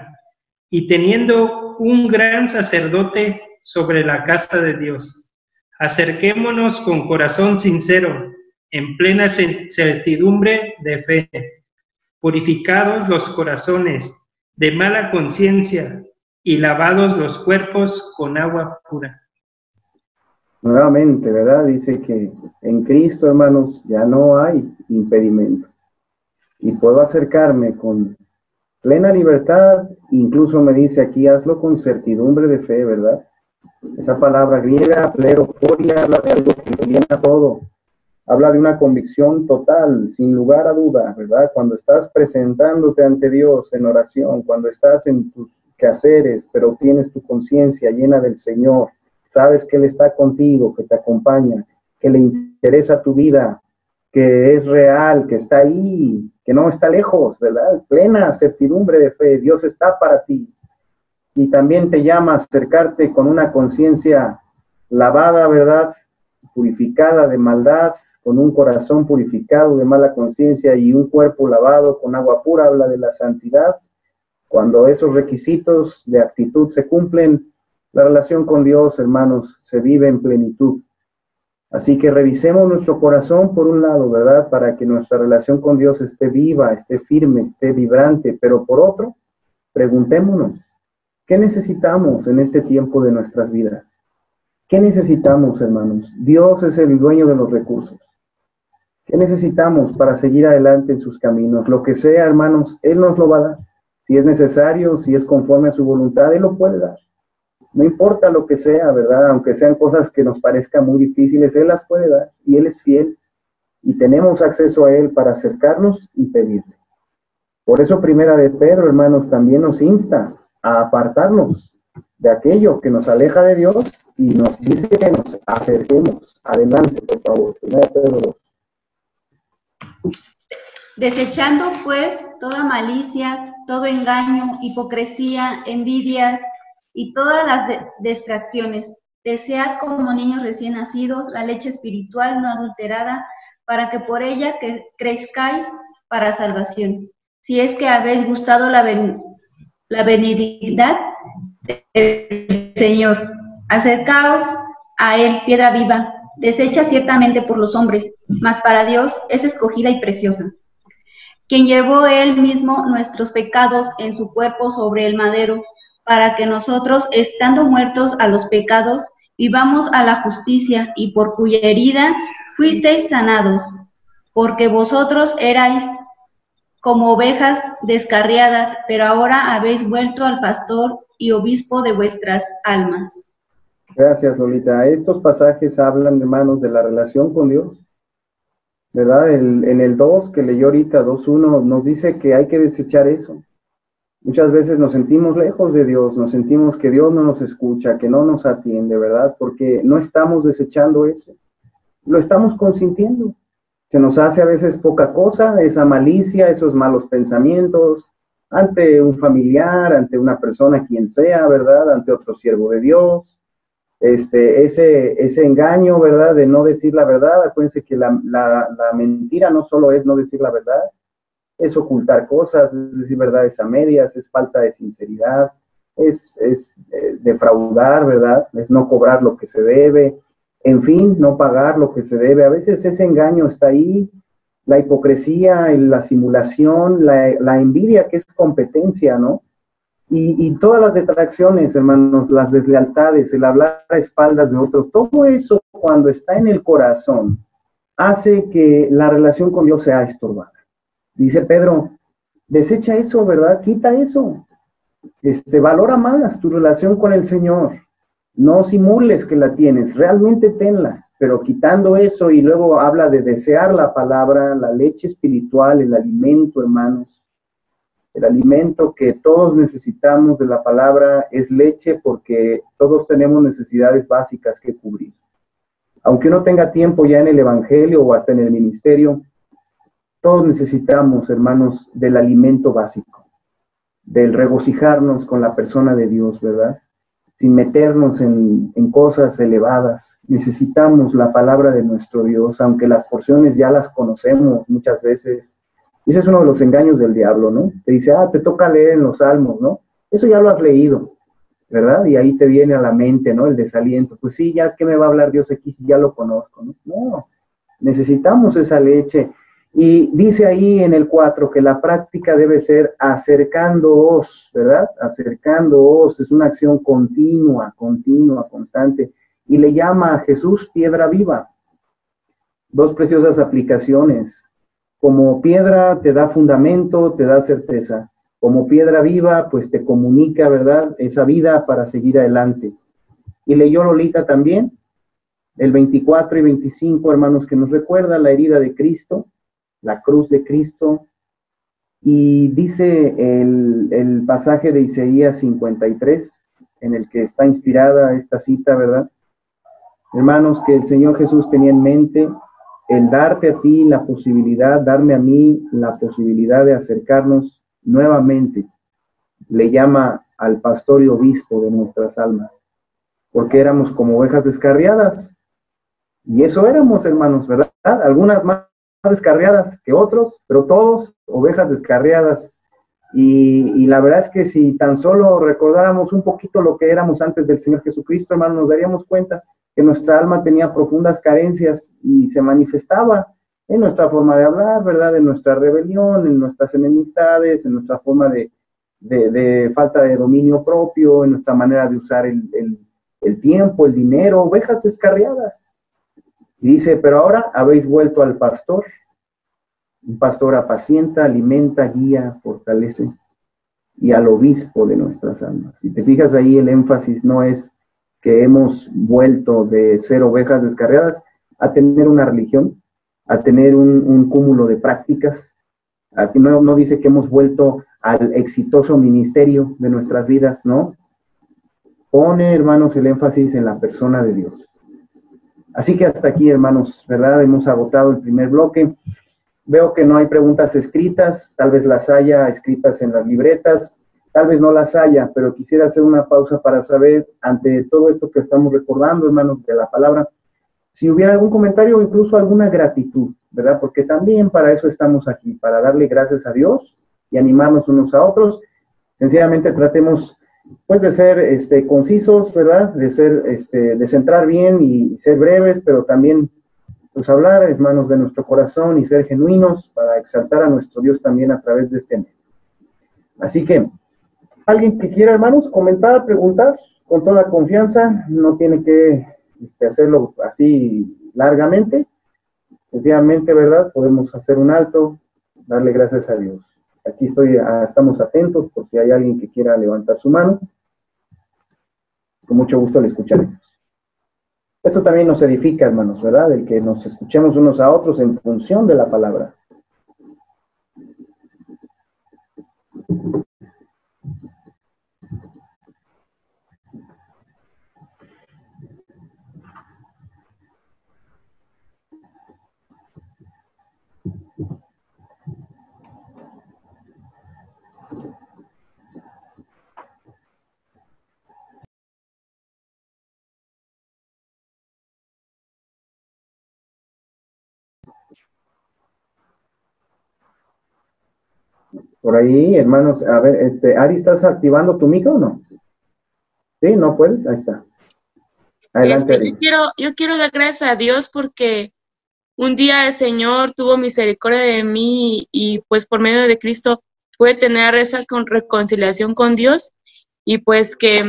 y teniendo un gran sacerdote sobre la casa de Dios, acerquémonos con corazón sincero, en plena certidumbre de fe, purificados los corazones de mala conciencia y lavados los cuerpos con agua pura. Nuevamente, ¿verdad? Dice que en Cristo, hermanos, ya no hay impedimento. Y puedo acercarme con plena libertad, incluso me dice aquí, hazlo con certidumbre de fe, ¿verdad? Esa palabra griega, pleroporia, habla de algo que lo llena todo. Habla de una convicción total, sin lugar a duda, ¿verdad? Cuando estás presentándote ante Dios en oración, cuando estás en tus quehaceres, pero tienes tu conciencia llena del Señor, sabes que Él está contigo, que te acompaña, que le interesa tu vida, que es real, que está ahí, que no está lejos, ¿verdad? Plena certidumbre de fe, Dios está para ti. Y también te llama a acercarte con una conciencia lavada, ¿verdad? Purificada de maldad, con un corazón purificado de mala conciencia y un cuerpo lavado con agua pura, habla de la santidad. Cuando esos requisitos de actitud se cumplen, la relación con Dios, hermanos, se vive en plenitud. Así que revisemos nuestro corazón por un lado, ¿verdad? Para que nuestra relación con Dios esté viva, esté firme, esté vibrante, pero por otro, preguntémonos, ¿qué necesitamos en este tiempo de nuestras vidas? ¿Qué necesitamos, hermanos? Dios es el dueño de los recursos. ¿Qué necesitamos para seguir adelante en sus caminos? Lo que sea, hermanos, Él nos lo va a dar. Si es necesario, si es conforme a su voluntad, Él lo puede dar. No importa lo que sea, ¿verdad? Aunque sean cosas que nos parezcan muy difíciles, Él las puede dar y Él es fiel. Y tenemos acceso a Él para acercarnos y pedirle. Por eso Primera de Pedro, hermanos, también nos insta a apartarnos de aquello que nos aleja de Dios y nos dice que nos acerquemos. Adelante, por favor. Primera de Pedro 2. Desechando, pues, toda malicia, todo engaño, hipocresía, envidias y todas las distracciones, desead como niños recién nacidos la leche espiritual no adulterada, para que por ella crezcáis para salvación. Si es que habéis gustado la benignidad del Señor, acercaos a Él, piedra viva, deshecha ciertamente por los hombres, mas para Dios es escogida y preciosa, quien llevó Él mismo nuestros pecados en su cuerpo sobre el madero, para que nosotros, estando muertos a los pecados, vivamos a la justicia, y por cuya herida fuisteis sanados, porque vosotros erais como ovejas descarriadas, pero ahora habéis vuelto al pastor y obispo de vuestras almas. Gracias, Lolita. Estos pasajes hablan, hermanos, de la relación con Dios, ¿verdad? En el 2 que leyó ahorita, 2.1, nos dice que hay que desechar eso. Muchas veces nos sentimos lejos de Dios, nos sentimos que Dios no nos escucha, que no nos atiende, ¿verdad? Porque no estamos desechando eso, lo estamos consintiendo. Se nos hace a veces poca cosa, esa malicia, esos malos pensamientos, ante un familiar, ante una persona, quien sea, ¿verdad? Ante otro siervo de Dios. Ese engaño, ¿verdad? De no decir la verdad. Acuérdense que la mentira no solo es no decir la verdad, es ocultar cosas, es decir verdades a medias, es falta de sinceridad, es defraudar, ¿verdad? Es no cobrar lo que se debe, en fin, no pagar lo que se debe. A veces ese engaño está ahí, la hipocresía, la simulación, la envidia, que es competencia, ¿no? Y todas las detracciones, hermanos, las deslealtades, el hablar a espaldas de otros, todo eso cuando está en el corazón hace que la relación con Dios sea estorbada. Dice Pedro, desecha eso, ¿verdad? Quita eso. Valora más tu relación con el Señor. No simules que la tienes, realmente tenla, pero quitando eso. Y luego habla de desear la palabra, la leche espiritual, el alimento, hermanos. El alimento que todos necesitamos de la palabra es leche, porque todos tenemos necesidades básicas que cubrir. Aunque uno tenga tiempo ya en el evangelio o hasta en el ministerio, todos necesitamos, hermanos, del alimento básico, del regocijarnos con la persona de Dios, ¿verdad? Sin meternos en cosas elevadas. Necesitamos la palabra de nuestro Dios, aunque las porciones ya las conocemos muchas veces. Ese es uno de los engaños del diablo, ¿no? Te dice, te toca leer en los salmos, ¿no? Eso ya lo has leído, ¿verdad? Y ahí te viene a la mente, ¿no? El desaliento. Pues sí, ya, ¿qué me va a hablar Dios aquí si ya lo conozco, ¿no? No, necesitamos esa leche. Y dice ahí en el 4 que la práctica debe ser acercándoos, ¿verdad? Acercándoos, es una acción continua, constante. y le llama a Jesús piedra viva. Dos preciosas aplicaciones. Como piedra te da fundamento, te da certeza. Como piedra viva, pues te comunica, ¿verdad?, esa vida para seguir adelante. Y leyó Lolita también, el 24 y 25, hermanos, que nos recuerda la herida de Cristo, la cruz de Cristo. Y dice el pasaje de Isaías 53, en el que está inspirada esta cita, ¿verdad? Hermanos, que el Señor Jesús tenía en mente el darte a ti la posibilidad, darme a mí la posibilidad de acercarnos nuevamente. Le llama al pastor y obispo de nuestras almas, porque éramos como ovejas descarriadas. Y eso éramos, hermanos, ¿verdad? Algunas más descarriadas que otros, pero todos ovejas descarriadas. Y la verdad es que si tan solo recordáramos un poquito lo que éramos antes del Señor Jesucristo, hermanos, nos daríamos cuenta que nuestra alma tenía profundas carencias y se manifestaba en nuestra forma de hablar, ¿verdad? En nuestra rebelión, en nuestras enemistades, en nuestra forma de falta de dominio propio, en nuestra manera de usar el tiempo, el dinero, ovejas descarriadas. Y dice, pero ahora habéis vuelto al pastor. Un pastor apacienta, alimenta, guía, fortalece, y al obispo de nuestras almas. Si te fijas ahí, el énfasis no es que hemos vuelto de ser ovejas descarriadas a tener una religión, a tener un cúmulo de prácticas. Aquí no dice que hemos vuelto al exitoso ministerio de nuestras vidas, ¿no? Pone, hermanos, el énfasis en la persona de Dios. Así que hasta aquí, hermanos, ¿verdad? Hemos agotado el primer bloque. Veo que no hay preguntas escritas, tal vez las haya escritas en las libretas, tal vez no las haya, pero quisiera hacer una pausa para saber, ante todo esto que estamos recordando, hermanos, de la palabra, si hubiera algún comentario o incluso alguna gratitud, ¿verdad? Porque también para eso estamos aquí, para darle gracias a Dios y animarnos unos a otros. Sencillamente tratemos, pues, de ser concisos, ¿verdad? De centrar bien y ser breves, pero también pues hablar, hermanos, de nuestro corazón y ser genuinos para exaltar a nuestro Dios también a través de este medio. Así que, alguien que quiera, hermanos, comentar, preguntar, con toda confianza, no tiene que hacerlo así largamente. Sencillamente, ¿verdad? Podemos hacer un alto, darle gracias a Dios. Aquí estamos atentos por si hay alguien que quiera levantar su mano. Con mucho gusto le escucharemos. Esto también nos edifica, hermanos, ¿verdad? El que nos escuchemos unos a otros en función de la palabra. Por ahí, hermanos, a ver, Ari, ¿estás activando tu micro o no? ¿Sí? ¿No puedes? Ahí está. Adelante, Ari. Yo quiero dar gracias a Dios porque un día el Señor tuvo misericordia de mí y pues por medio de Cristo pude tener esa reconciliación con Dios y pues que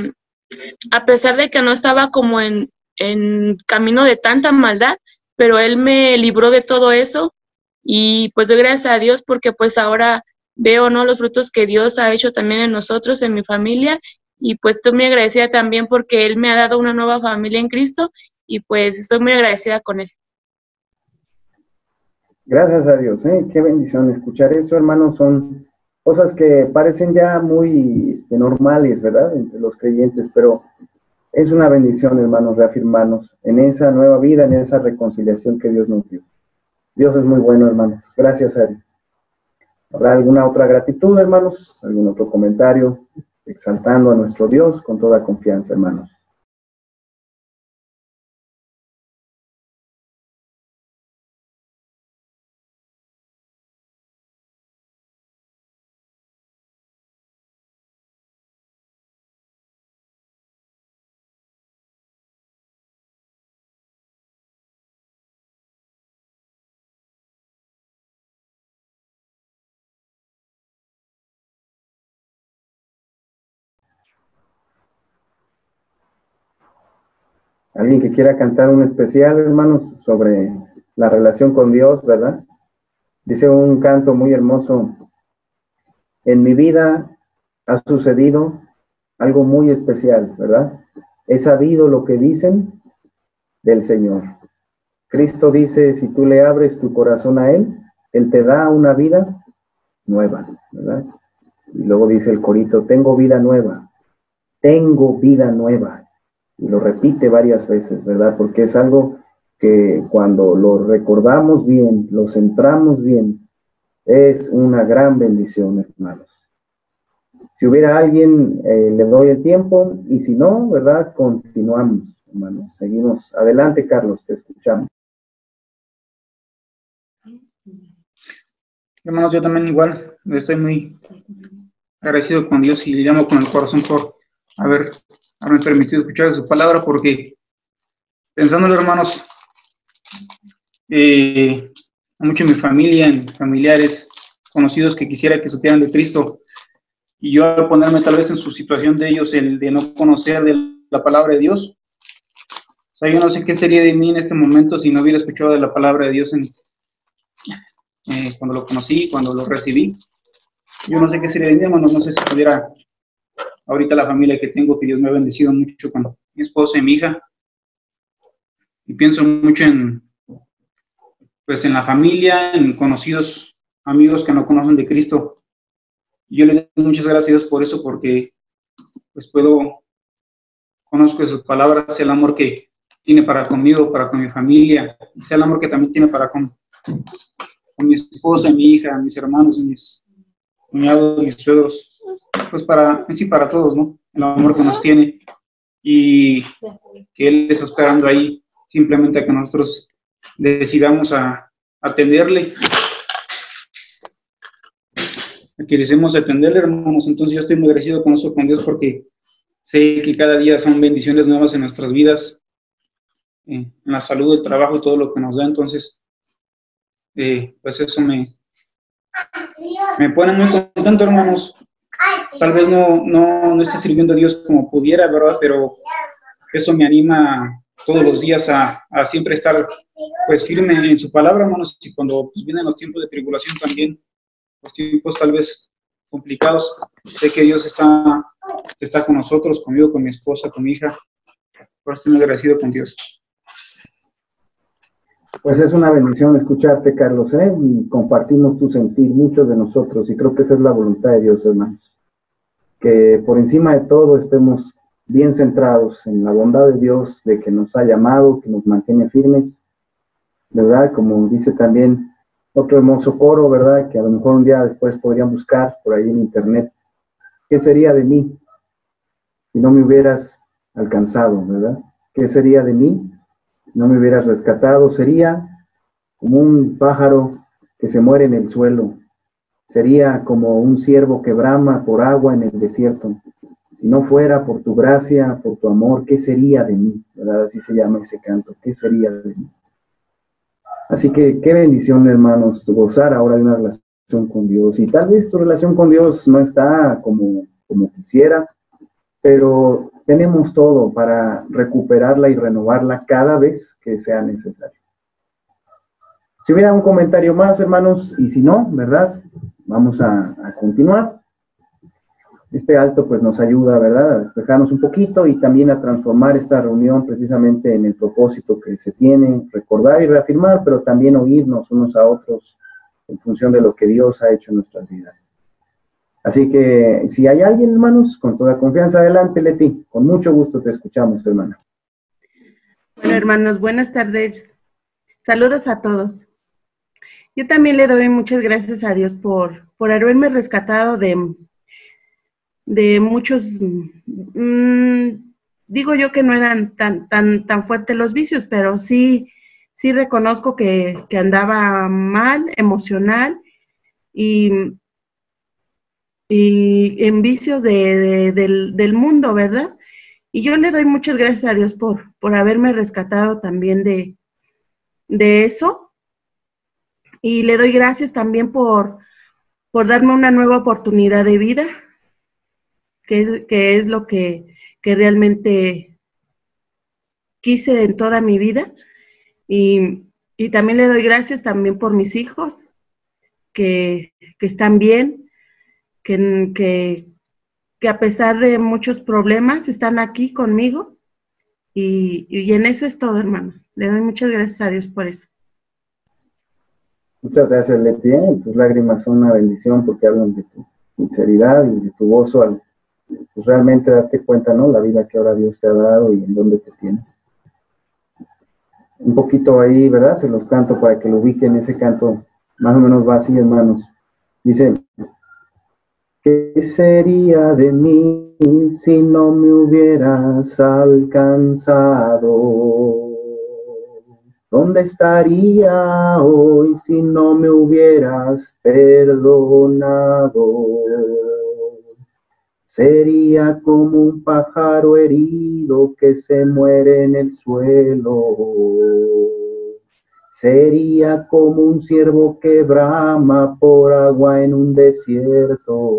a pesar de que no estaba como en camino de tanta maldad, pero Él me libró de todo eso y pues doy gracias a Dios porque pues ahora veo, ¿no?, los frutos que Dios ha hecho también en nosotros, en mi familia, y pues estoy muy agradecida también porque Él me ha dado una nueva familia en Cristo y pues estoy muy agradecida con Él. Gracias a Dios, qué bendición escuchar eso, hermanos. Son cosas que parecen ya muy normales, ¿verdad?, entre los creyentes, pero es una bendición, hermanos, reafirmarnos en esa nueva vida, en esa reconciliación que Dios nos dio. Dios es muy bueno, hermanos. Gracias a Él. ¿Habrá alguna otra gratitud, hermanos? ¿Algún otro comentario? Exaltando a nuestro Dios con toda confianza, hermanos. Alguien que quiera cantar un especial, hermanos, sobre la relación con Dios, ¿verdad? Dice un canto muy hermoso: en mi vida ha sucedido algo muy especial, ¿verdad? He sabido lo que dicen del Señor. Cristo dice, si tú le abres tu corazón a Él, Él te da una vida nueva, ¿verdad? Y luego dice el corito, tengo vida nueva, tengo vida nueva. Y lo repite varias veces, ¿verdad? Porque es algo que cuando lo recordamos bien, lo centramos bien, es una gran bendición, hermanos. Si hubiera alguien, le doy el tiempo, y si no, ¿verdad? Continuamos, hermanos. Seguimos. Adelante, Carlos, te escuchamos. Hermanos, yo también igual estoy muy agradecido con Dios y le llamo con el corazón por haberme permitido escuchar su palabra, porque pensándolo, hermanos, mucho en mi familia, en familiares, conocidos que quisiera que supieran de Cristo, y yo al ponerme tal vez en su situación de ellos, el de no conocer de la palabra de Dios, o sea, yo no sé qué sería de mí en este momento si no hubiera escuchado de la palabra de Dios cuando lo conocí, cuando lo recibí. Yo no sé qué sería de mí, hermano, no sé si tuviera ahorita la familia que tengo, que Dios me ha bendecido mucho con mi esposa y mi hija, y pienso mucho pues en la familia, en conocidos, amigos que no conocen de Cristo. Yo le doy muchas gracias a Dios por eso, porque pues conozco de sus palabras, el amor que tiene para conmigo, para con mi familia, sea el amor que también tiene para con mi esposa, mi hija, mis hermanos, mis cuñados, mis suegros, pues para todos, ¿no? El amor que nos tiene, y que Él está esperando ahí simplemente a que nosotros decidamos a atenderle, a que deseemos atenderle, hermanos. Entonces yo estoy muy agradecido con eso, con Dios, porque sé que cada día son bendiciones nuevas en nuestras vidas, en la salud, el trabajo y todo lo que nos da. Entonces, pues eso me pone muy contento, hermanos. Tal vez no esté sirviendo a Dios como pudiera, ¿verdad? Pero eso me anima todos los días a siempre estar pues firme en su palabra, hermanos. Y cuando pues, vienen los tiempos de tribulación también, los tiempos tal vez complicados, sé que Dios está con nosotros, conmigo, con mi esposa, con mi hija. Por eso estoy muy agradecido con Dios. Pues es una bendición escucharte, Carlos, ¿eh? Y compartimos tu sentir, muchos de nosotros, y creo que esa es la voluntad de Dios, hermanos. Que por encima de todo estemos bien centrados en la bondad de Dios, de que nos ha llamado, que nos mantiene firmes, ¿verdad? Como dice también otro hermoso coro, ¿verdad? Que a lo mejor un día después podrían buscar por ahí en internet. ¿Qué sería de mí si no me hubieras alcanzado, ¿verdad? ¿Qué sería de mí si no me hubieras rescatado? Sería como un pájaro que se muere en el suelo. Sería como un ciervo que brama por agua en el desierto. Si no fuera por tu gracia, por tu amor, ¿qué sería de mí? ¿Verdad? Así se llama ese canto. ¿Qué sería de mí? Así que qué bendición, hermanos, gozar ahora de una relación con Dios. Y tal vez tu relación con Dios no está como quisieras, pero tenemos todo para recuperarla y renovarla cada vez que sea necesario. Si hubiera un comentario más, hermanos, y si no, ¿verdad? Vamos a continuar. Este alto pues nos ayuda, ¿verdad?, a despejarnos un poquito y también a transformar esta reunión precisamente en el propósito que se tiene, recordar y reafirmar, pero también oírnos unos a otros en función de lo que Dios ha hecho en nuestras vidas. Así que si hay alguien, hermanos, con toda confianza, adelante, Leti. Con mucho gusto te escuchamos, hermana. Bueno, hermanos, buenas tardes. Saludos a todos. Yo también le doy muchas gracias a Dios por haberme rescatado de muchos, digo yo que no eran tan fuertes los vicios, pero sí reconozco que andaba mal, emocional, y en vicios del mundo, ¿verdad? Y yo le doy muchas gracias a Dios por haberme rescatado también de eso, y le doy gracias también por darme una nueva oportunidad de vida, que es lo que realmente quise en toda mi vida. Y también le doy gracias también por mis hijos, que están bien, que a pesar de muchos problemas están aquí conmigo. Y en eso es todo, hermanos. Le doy muchas gracias a Dios por eso. Muchas gracias, Leti. Tus lágrimas son una bendición porque hablan de tu sinceridad y de tu gozo al pues realmente darte cuenta, ¿no? La vida que ahora Dios te ha dado y en dónde te tiene. Un poquito ahí, ¿verdad? Se los canto para que lo ubiquen. Ese canto más o menos va así, hermanos. Dice: ¿qué sería de mí si no me hubieras alcanzado? ¿Dónde estaría hoy si no me hubieras perdonado? Sería como un pájaro herido que se muere en el suelo. Sería como un ciervo que brama por agua en un desierto.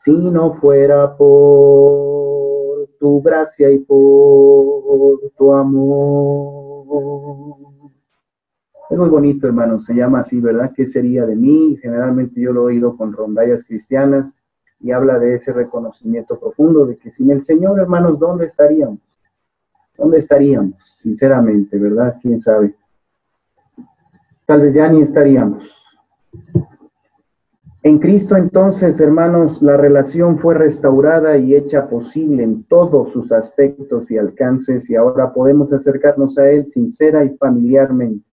Si no fuera por tu gracia y por tu amor. Es muy bonito, hermano, se llama así, ¿verdad? ¿Qué sería de mí? Generalmente yo lo he oído con rondallas cristianas y habla de ese reconocimiento profundo de que sin el Señor, hermanos, ¿dónde estaríamos? ¿Dónde estaríamos? Sinceramente, ¿verdad? ¿Quién sabe? Tal vez ya ni estaríamos. En Cristo, entonces, hermanos, la relación fue restaurada y hecha posible en todos sus aspectos y alcances, y ahora podemos acercarnos a Él sincera y familiarmente.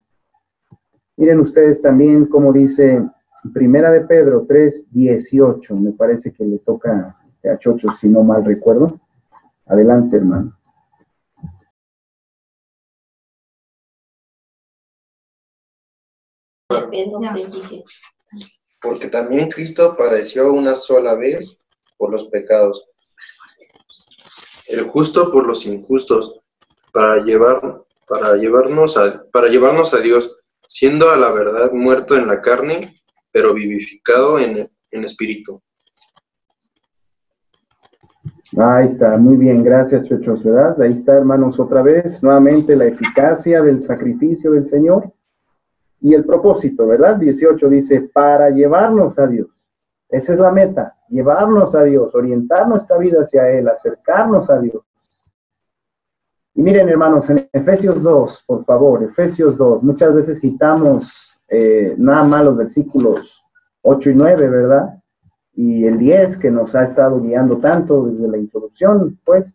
Miren ustedes también como dice Primera de Pedro 3:18, me parece que le toca a Chocho, si no mal recuerdo. Adelante, hermano. Porque también Cristo padeció una sola vez por los pecados, el justo por los injustos, para llevarnos a Dios, siendo a la verdad muerto en la carne, pero vivificado en espíritu. Ahí está, muy bien, gracias, Chochos, ¿verdad? Ahí está, hermanos, otra vez, nuevamente la eficacia del sacrificio del Señor y el propósito, ¿verdad? 18 dice, para llevarnos a Dios. Esa es la meta, llevarnos a Dios, orientar nuestra vida hacia Él, acercarnos a Dios. Y miren, hermanos, en Efesios 2, por favor, Efesios 2, muchas veces citamos nada más los versículos 8 y 9, ¿verdad? Y el 10, que nos ha estado guiando tanto desde la introducción, pues.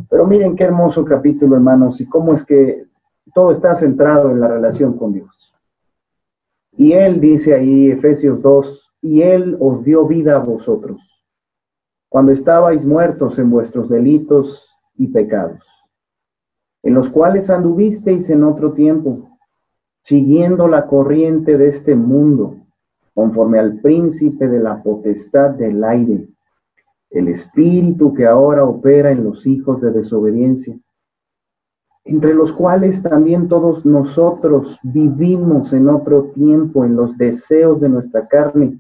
Pero miren qué hermoso capítulo, hermanos, y cómo es que todo está centrado en la relación con Dios. Y Él dice ahí, Efesios 2, y Él os dio vida a vosotros, cuando estabais muertos en vuestros delitos y pecados, en los cuales anduvisteis en otro tiempo, siguiendo la corriente de este mundo, conforme al príncipe de la potestad del aire, el espíritu que ahora opera en los hijos de desobediencia, entre los cuales también todos nosotros vivimos en otro tiempo en los deseos de nuestra carne,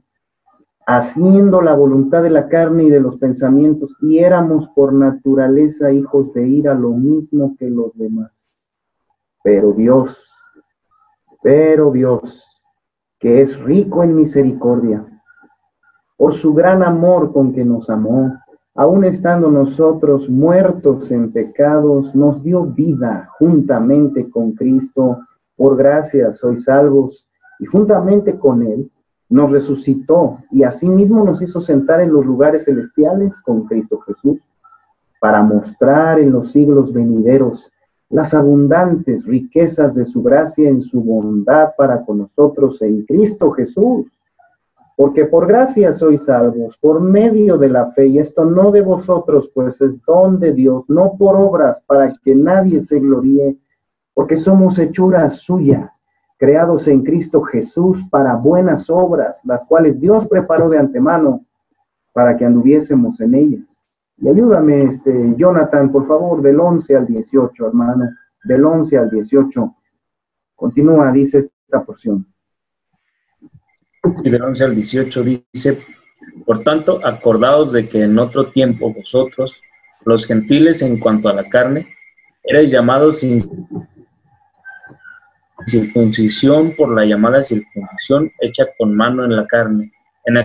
haciendo la voluntad de la carne y de los pensamientos, y éramos por naturaleza hijos de ira, lo mismo que los demás. Pero Dios, que es rico en misericordia, por su gran amor con que nos amó, aun estando nosotros muertos en pecados, nos dio vida juntamente con Cristo. Por gracia sois salvos, y juntamente con Él nos resucitó, y asimismo nos hizo sentar en los lugares celestiales con Cristo Jesús, para mostrar en los siglos venideros las abundantes riquezas de su gracia en su bondad para con nosotros en Cristo Jesús. Porque por gracia sois salvos, por medio de la fe, y esto no de vosotros, pues es don de Dios, no por obras, para que nadie se gloríe, porque somos hechura suya, creados en Cristo Jesús para buenas obras, las cuales Dios preparó de antemano para que anduviésemos en ellas. Y ayúdame, Jonathan, por favor, del 11 al 18, hermano, del 11 al 18. Continúa, dice esta porción. Y del 11 al 18 dice, por tanto, acordaos de que en otro tiempo vosotros, los gentiles en cuanto a la carne, Erais llamados sin circuncisión por la llamada circuncisión hecha con mano en la carne. En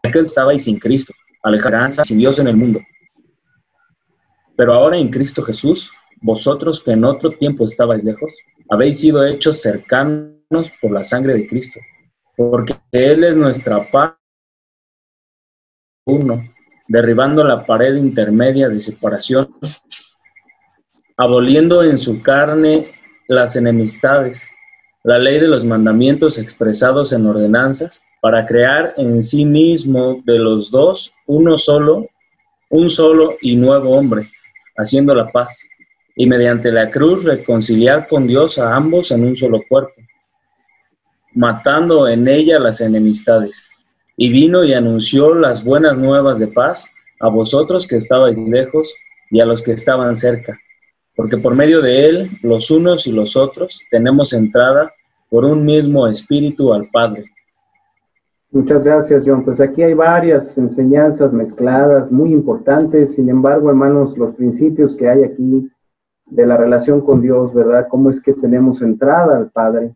aquel estabais sin Cristo, alejados sin Dios en el mundo. Pero ahora en Cristo Jesús, vosotros que en otro tiempo estabais lejos, habéis sido hechos cercanos por la sangre de Cristo, porque Él es nuestra paz, uno, derribando la pared intermedia de separación, aboliendo en su carne las enemistades, la ley de los mandamientos expresados en ordenanzas, para crear en sí mismo de los dos un solo y nuevo hombre, haciendo la paz, y mediante la cruz reconciliar con Dios a ambos en un solo cuerpo, matando en ella las enemistades. Y vino y anunció las buenas nuevas de paz a vosotros que estabais lejos y a los que estaban cerca, porque por medio de él, los unos y los otros, tenemos entrada por un mismo espíritu al Padre. Muchas gracias, John. Pues aquí hay varias enseñanzas mezcladas, muy importantes. Sin embargo, hermanos, los principios que hay aquí de la relación con Dios, ¿verdad? Cómo es que tenemos entrada al Padre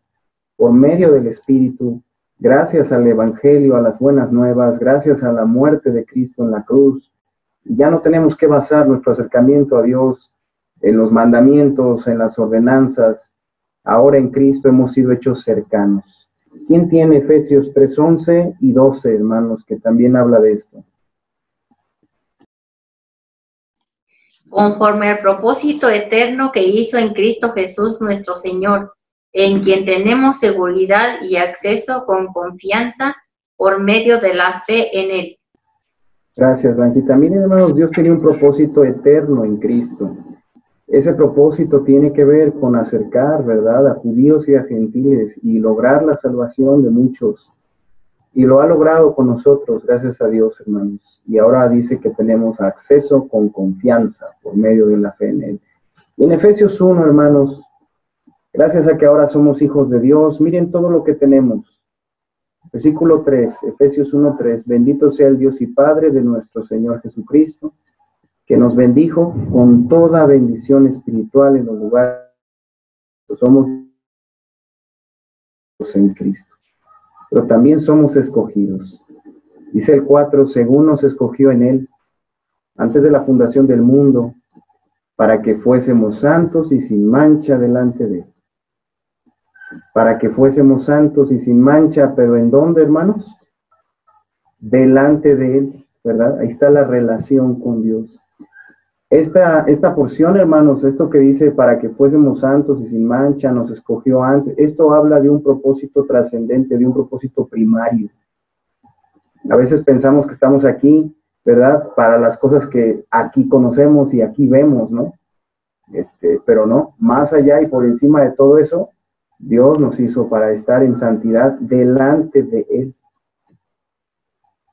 por medio del Espíritu, gracias al Evangelio, a las buenas nuevas, gracias a la muerte de Cristo en la cruz. Ya no tenemos que basar nuestro acercamiento a Dios en los mandamientos, en las ordenanzas. Ahora en Cristo hemos sido hechos cercanos. ¿Quién tiene Efesios 3:11 y 12, hermanos, que también habla de esto? Conforme al propósito eterno que hizo en Cristo Jesús nuestro Señor, en quien tenemos seguridad y acceso con confianza por medio de la fe en Él. Gracias, Blanquita. Miren, hermanos, Dios tenía un propósito eterno en Cristo. Ese propósito tiene que ver con acercar, ¿verdad?, a judíos y a gentiles y lograr la salvación de muchos. Y lo ha logrado con nosotros, gracias a Dios, hermanos. Y ahora dice que tenemos acceso con confianza por medio de la fe en Él. Y en Efesios 1, hermanos, gracias a que ahora somos hijos de Dios, miren todo lo que tenemos. Versículo 3, Efesios 1:3, bendito sea el Dios y Padre de nuestro Señor Jesucristo, que nos bendijo con toda bendición espiritual en los lugares que somos en Cristo. Pero también somos escogidos. Dice el 4, según nos escogió en Él, antes de la fundación del mundo, para que fuésemos santos y sin mancha delante de Él. Para que fuésemos santos y sin mancha, pero ¿en dónde, hermanos? Delante de Él, ¿verdad? Ahí está la relación con Dios. Esta porción, hermanos, esto que dice para que fuésemos santos y sin mancha, nos escogió antes, esto habla de un propósito trascendente, de un propósito primario. A veces pensamos que estamos aquí, ¿verdad?, para las cosas que aquí conocemos y aquí vemos, ¿no? Pero no, más allá y por encima de todo eso, Dios nos hizo para estar en santidad delante de Él.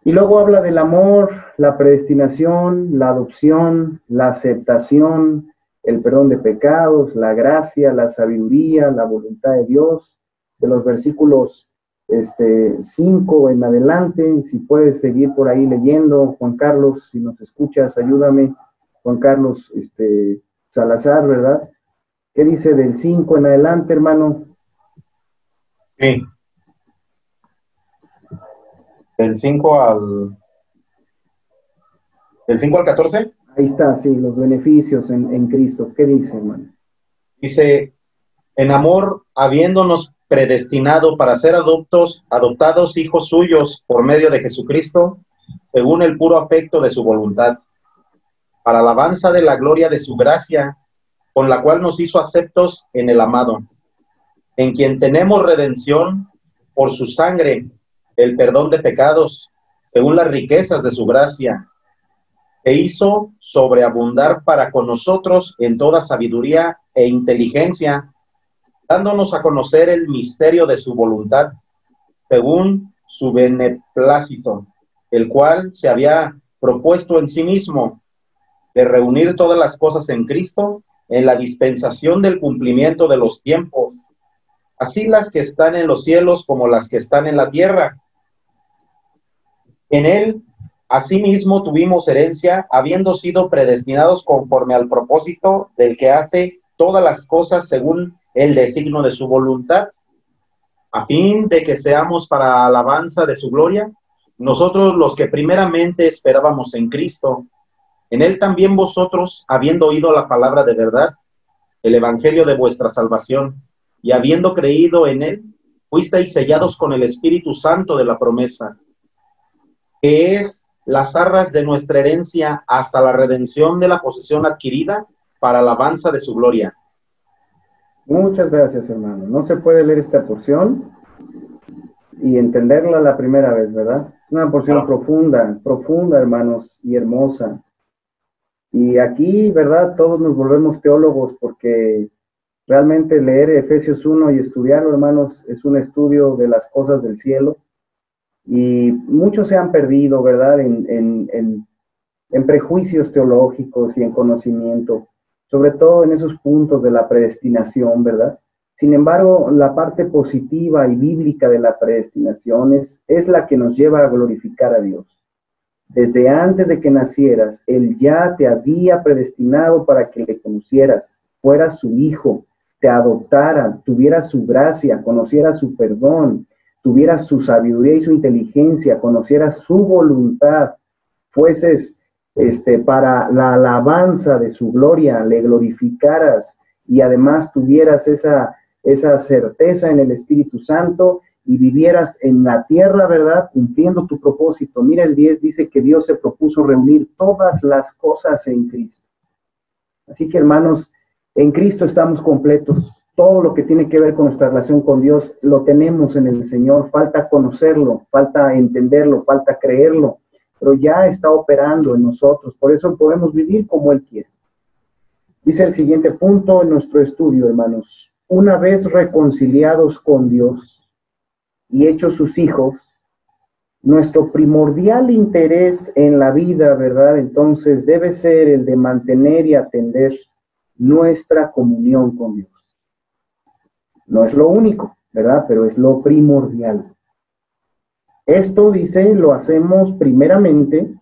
Y luego habla del amor, la predestinación, la adopción, la aceptación, el perdón de pecados, la gracia, la sabiduría, la voluntad de Dios. De los versículos 5 en adelante, si puedes seguir por ahí leyendo, Juan Carlos, si nos escuchas, ayúdame, Juan Carlos Salazar, ¿verdad? ¿Qué dice del 5 en adelante, hermano? Sí. Del 5 al 14. Ahí está, sí, los beneficios en Cristo. ¿Qué dice, hermano? Dice, en amor, habiéndonos predestinado para ser adoptados hijos suyos por medio de Jesucristo, según el puro afecto de su voluntad, para alabanza de la gloria de su gracia, con la cual nos hizo aceptos en el amado, en quien tenemos redención por su sangre, el perdón de pecados, según las riquezas de su gracia, que hizo sobreabundar para con nosotros en toda sabiduría e inteligencia, dándonos a conocer el misterio de su voluntad, según su beneplácito, el cual se había propuesto en sí mismo, de reunir todas las cosas en Cristo, en la dispensación del cumplimiento de los tiempos, así las que están en los cielos como las que están en la tierra. En él Asimismo tuvimos herencia, habiendo sido predestinados conforme al propósito del que hace todas las cosas según el designio de su voluntad, a fin de que seamos para alabanza de su gloria, nosotros los que primeramente esperábamos en Cristo. En él también vosotros, habiendo oído la palabra de verdad, el evangelio de vuestra salvación, y habiendo creído en él, fuisteis sellados con el Espíritu Santo de la promesa, que es las arras de nuestra herencia hasta la redención de la posesión adquirida para alabanza de su gloria. Muchas gracias, hermano. No se puede leer esta porción y entenderla la primera vez, ¿verdad? Es una porción profunda, hermanos, y hermosa. Y aquí, ¿verdad? Todos nos volvemos teólogos porque realmente leer Efesios 1 y estudiarlo, hermanos, es un estudio de las cosas del cielo. Y muchos se han perdido, ¿verdad? En prejuicios teológicos y en conocimiento, sobre todo en esos puntos de la predestinación, ¿verdad? Sin embargo, la parte positiva y bíblica de la predestinación es la que nos lleva a glorificar a Dios. Desde antes de que nacieras, Él ya te había predestinado para que le conocieras, fueras su hijo, te adoptara, tuvieras su gracia, conocieras su perdón, tuvieras su sabiduría y su inteligencia, conocieras su voluntad, fueses para la alabanza de su gloria, le glorificaras y además tuvieras esa certeza en el Espíritu Santo y vivieras en la tierra, ¿verdad? Cumpliendo tu propósito. Mira, el 10 dice que Dios se propuso reunir todas las cosas en Cristo. Así que, hermanos, en Cristo estamos completos. Todo lo que tiene que ver con nuestra relación con Dios lo tenemos en el Señor. Falta conocerlo, falta entenderlo, falta creerlo, pero ya está operando en nosotros. Por eso podemos vivir como Él quiere. Dice el siguiente punto en nuestro estudio, hermanos. Una vez reconciliados con Dios y hechos sus hijos, nuestro primordial interés en la vida, ¿verdad? Entonces debe ser el de mantener y atender nuestra comunión con Dios. No es lo único, ¿verdad? Pero es lo primordial. Esto, dice, lo hacemos primeramente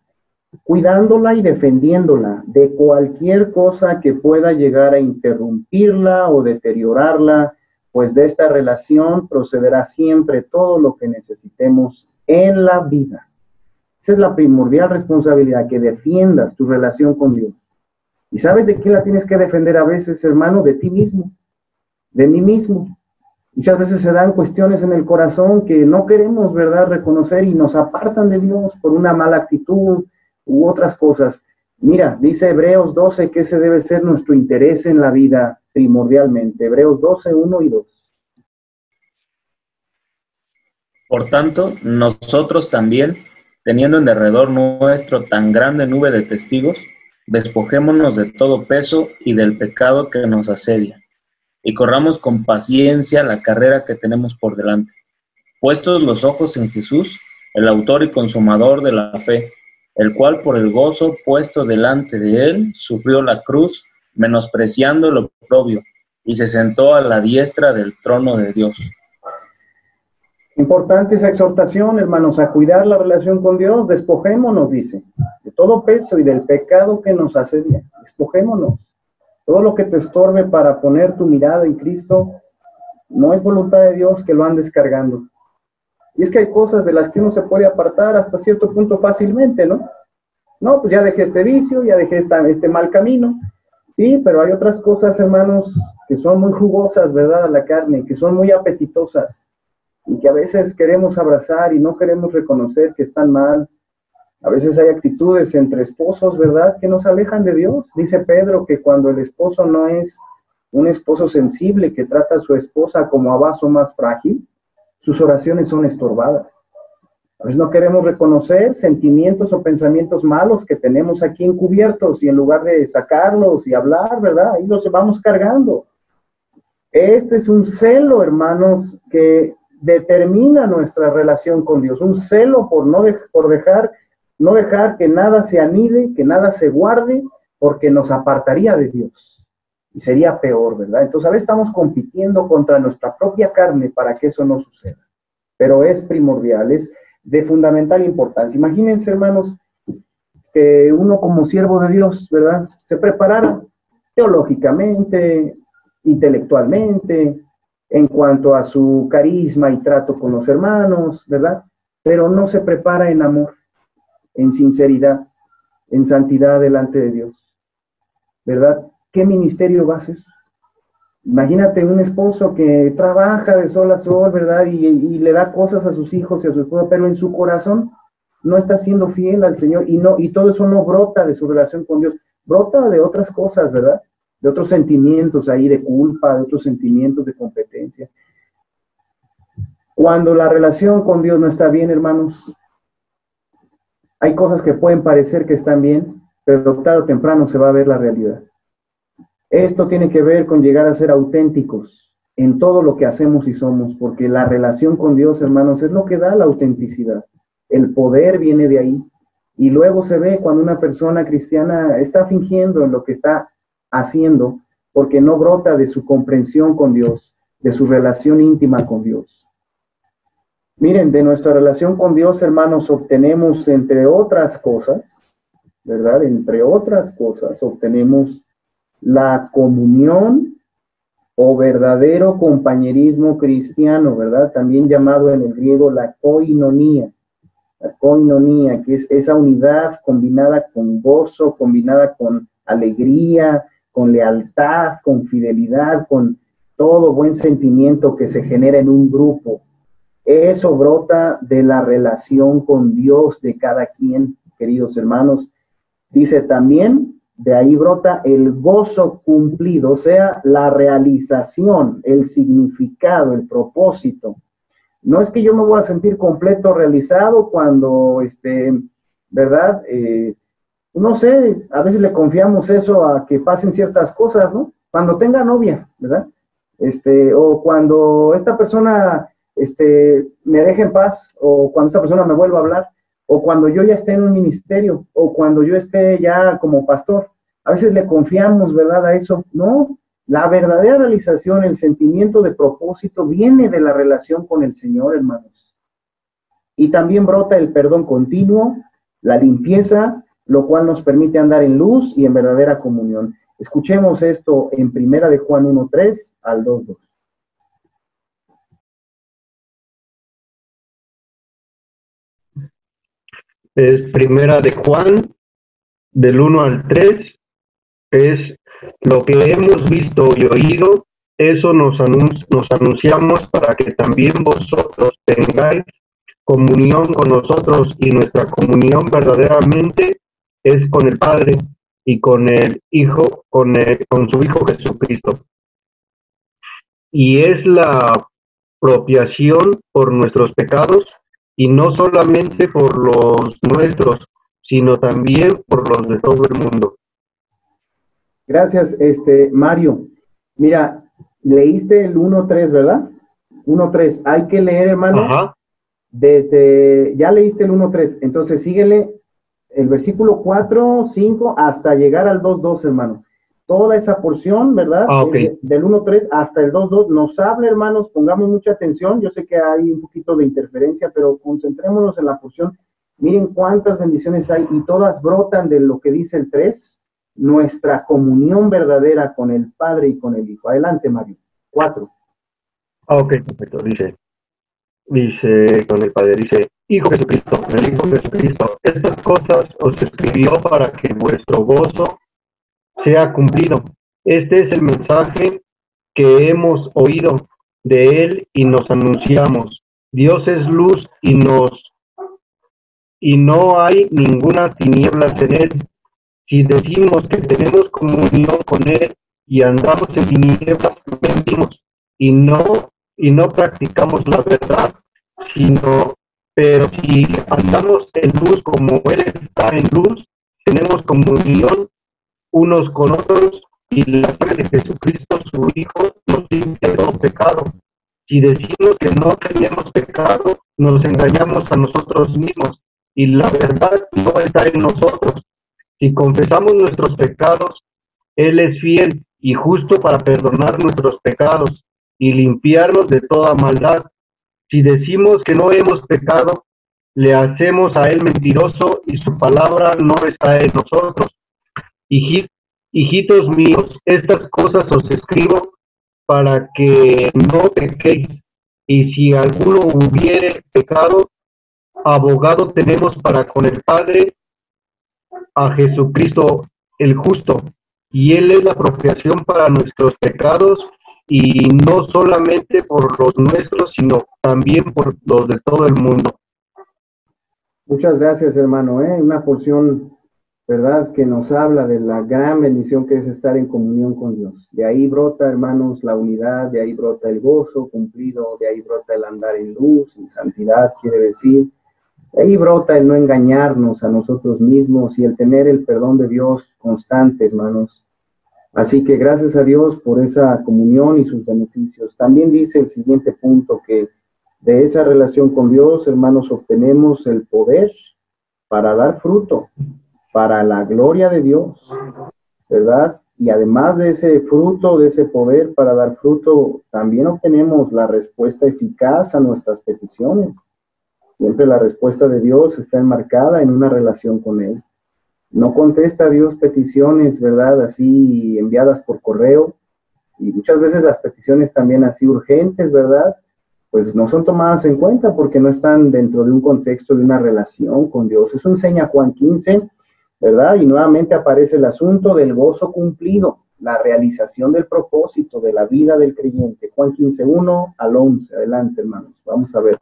cuidándola y defendiéndola de cualquier cosa que pueda llegar a interrumpirla o deteriorarla, pues de esta relación procederá siempre todo lo que necesitemos en la vida. Esa es la primordial responsabilidad, que defiendas tu relación con Dios. ¿Y sabes de qué la tienes que defender a veces, hermano? De ti mismo, de mí mismo. Muchas veces se dan cuestiones en el corazón que no queremos, ¿verdad?, reconocer y nos apartan de Dios por una mala actitud u otras cosas. Mira, dice Hebreos 12 que ese debe ser nuestro interés en la vida primordialmente. Hebreos 12, 1 y 2. Por tanto, nosotros también, teniendo en derredor nuestro tan grande nube de testigos, despojémonos de todo peso y del pecado que nos asedia, y corramos con paciencia la carrera que tenemos por delante, puestos los ojos en Jesús, el autor y consumador de la fe, el cual por el gozo puesto delante de él sufrió la cruz, menospreciando el oprobio, y se sentó a la diestra del trono de Dios. Importante esa exhortación, hermanos, a cuidar la relación con Dios. Despojémonos, dice, de todo peso y del pecado que nos asedia. Despojémonos. Todo lo que te estorbe para poner tu mirada en Cristo, no es voluntad de Dios que lo andes cargando. Y es que hay cosas de las que uno se puede apartar hasta cierto punto fácilmente, ¿no? No, pues ya dejé este vicio, ya dejé este mal camino. Sí, pero hay otras cosas, hermanos, que son muy jugosas, ¿verdad?, a la carne, que son muy apetitosas y que a veces queremos abrazar y no queremos reconocer que están mal. A veces hay actitudes entre esposos, ¿verdad?, que nos alejan de Dios. Dice Pedro que cuando el esposo no es un esposo sensible que trata a su esposa como a vaso más frágil, sus oraciones son estorbadas. A veces no queremos reconocer sentimientos o pensamientos malos que tenemos aquí encubiertos y en lugar de sacarlos y hablar, ¿verdad?, ahí los vamos cargando. Este es un celo, hermanos, que determina nuestra relación con Dios. Un celo por no dejar que nada se anide, que nada se guarde, porque nos apartaría de Dios. Y sería peor, ¿verdad? Entonces a veces estamos compitiendo contra nuestra propia carne para que eso no suceda. Pero es primordial, es de fundamental importancia. Imagínense, hermanos, que uno como siervo de Dios, ¿verdad?, se preparara teológicamente, intelectualmente, en cuanto a su carisma y trato con los hermanos, ¿verdad? Pero no se prepara en amor, en sinceridad, en santidad delante de Dios, ¿verdad? ¿Qué ministerio va a hacer? Imagínate un esposo que trabaja de sol a sol, ¿verdad? Y le da cosas a sus hijos y a su esposa, pero en su corazón no está siendo fiel al Señor, y todo eso no brota de su relación con Dios, brota de otras cosas, ¿verdad? De otros sentimientos ahí de culpa, de otros sentimientos de competencia. Cuando la relación con Dios no está bien, hermanos, hay cosas que pueden parecer que están bien, pero tarde o temprano se va a ver la realidad. Esto tiene que ver con llegar a ser auténticos en todo lo que hacemos y somos, porque la relación con Dios, hermanos, es lo que da la autenticidad. El poder viene de ahí. Y luego se ve cuando una persona cristiana está fingiendo en lo que está haciendo, porque no brota de su comprensión con Dios, de su relación íntima con Dios. Miren, de nuestra relación con Dios, hermanos, obtenemos, entre otras cosas, ¿verdad? Entre otras cosas, obtenemos la comunión o verdadero compañerismo cristiano, ¿verdad? También llamado en el griego la koinonía. La koinonía, que es esa unidad combinada con gozo, combinada con alegría, con lealtad, con fidelidad, con todo buen sentimiento que se genera en un grupo. Eso brota de la relación con Dios de cada quien, queridos hermanos. Dice también, de ahí brota el gozo cumplido, o sea, la realización, el significado, el propósito. No es que yo me voy a sentir completo, realizado cuando, ¿verdad? No sé, a veces le confiamos eso a que pasen ciertas cosas, ¿no? Cuando tenga novia, ¿verdad? O cuando esta persona, me deje en paz, o cuando esta persona me vuelva a hablar, o cuando yo ya esté en un ministerio, o cuando yo esté ya como pastor. A veces le confiamos, ¿verdad?, a eso. No, la verdadera realización, el sentimiento de propósito viene de la relación con el Señor, hermanos. Y también brota el perdón continuo, la limpieza, lo cual nos permite andar en luz y en verdadera comunión. Escuchemos esto en 1 de Juan 1:3 al 2:2. Es 1 de Juan, del 1 al 3, es lo que hemos visto y oído, eso nos anunciamos para que también vosotros tengáis comunión con nosotros, y nuestra comunión verdaderamente es con el Padre y con el Hijo, con su Hijo Jesucristo. Y es la expiación por nuestros pecados, y no solamente por los nuestros, sino también por los de todo el mundo. Gracias, Mario. Mira, leíste el 1.3, ¿verdad? 1.3. Hay que leer, hermano. Ajá. Ya leíste el 1.3, entonces síguele el versículo 4, 5, hasta llegar al 2.2, hermano. Toda esa porción, ¿verdad? Okay. Del 1.3 hasta el 2.2 nos habla, hermanos, pongamos mucha atención. Yo sé que hay un poquito de interferencia, pero concentrémonos en la porción. Miren cuántas bendiciones hay, y todas brotan de lo que dice el 3, nuestra comunión verdadera con el Padre y con el Hijo. Adelante, Mario. 4. Ok, perfecto. Dice con el Padre, dice, Hijo Jesucristo, el Hijo Jesucristo, estas cosas os escribió para que vuestro gozo sea cumplido. Este es el mensaje que hemos oído de él y nos anunciamos. Dios es luz y no hay ninguna tinieblas en él. Si decimos que tenemos comunión con él y andamos en tinieblas, mentimos y no practicamos la verdad, pero si andamos en luz como él está en luz, tenemos comunión unos con otros, y la sangre de Jesucristo, su Hijo, nos limpia de todo pecado. Si decimos que no tenemos pecado, nos engañamos a nosotros mismos, y la verdad no está en nosotros. Si confesamos nuestros pecados, Él es fiel y justo para perdonar nuestros pecados y limpiarnos de toda maldad. Si decimos que no hemos pecado, le hacemos a él mentiroso y su palabra no está en nosotros. Hijitos míos, estas cosas os escribo para que no pequéis. Y si alguno hubiere pecado, abogado tenemos para con el Padre, a Jesucristo el justo, y Él es la propiciación para nuestros pecados, y no solamente por los nuestros, sino también por los de todo el mundo. Muchas gracias, hermano. Una porción, ¿verdad?, que nos habla de la gran bendición que es estar en comunión con Dios. De ahí brota, hermanos, la unidad, de ahí brota el gozo cumplido, de ahí brota el andar en luz, en santidad, quiere decir. De ahí brota el no engañarnos a nosotros mismos y el tener el perdón de Dios constante, hermanos. Así que gracias a Dios por esa comunión y sus beneficios. También dice el siguiente punto que de esa relación con Dios, hermanos, obtenemos el poder para dar fruto, para la gloria de Dios, ¿verdad? Y además de ese fruto, de ese poder para dar fruto, también obtenemos la respuesta eficaz a nuestras peticiones. Siempre la respuesta de Dios está enmarcada en una relación con Él. No contesta a Dios peticiones, ¿verdad?, así enviadas por correo, y muchas veces las peticiones también así urgentes, ¿verdad?, pues no son tomadas en cuenta porque no están dentro de un contexto de una relación con Dios. Eso enseña Juan 15, ¿verdad? Y nuevamente aparece el asunto del gozo cumplido, la realización del propósito de la vida del creyente. Juan 15, 1 al 11. Adelante, hermanos. Vamos a ver.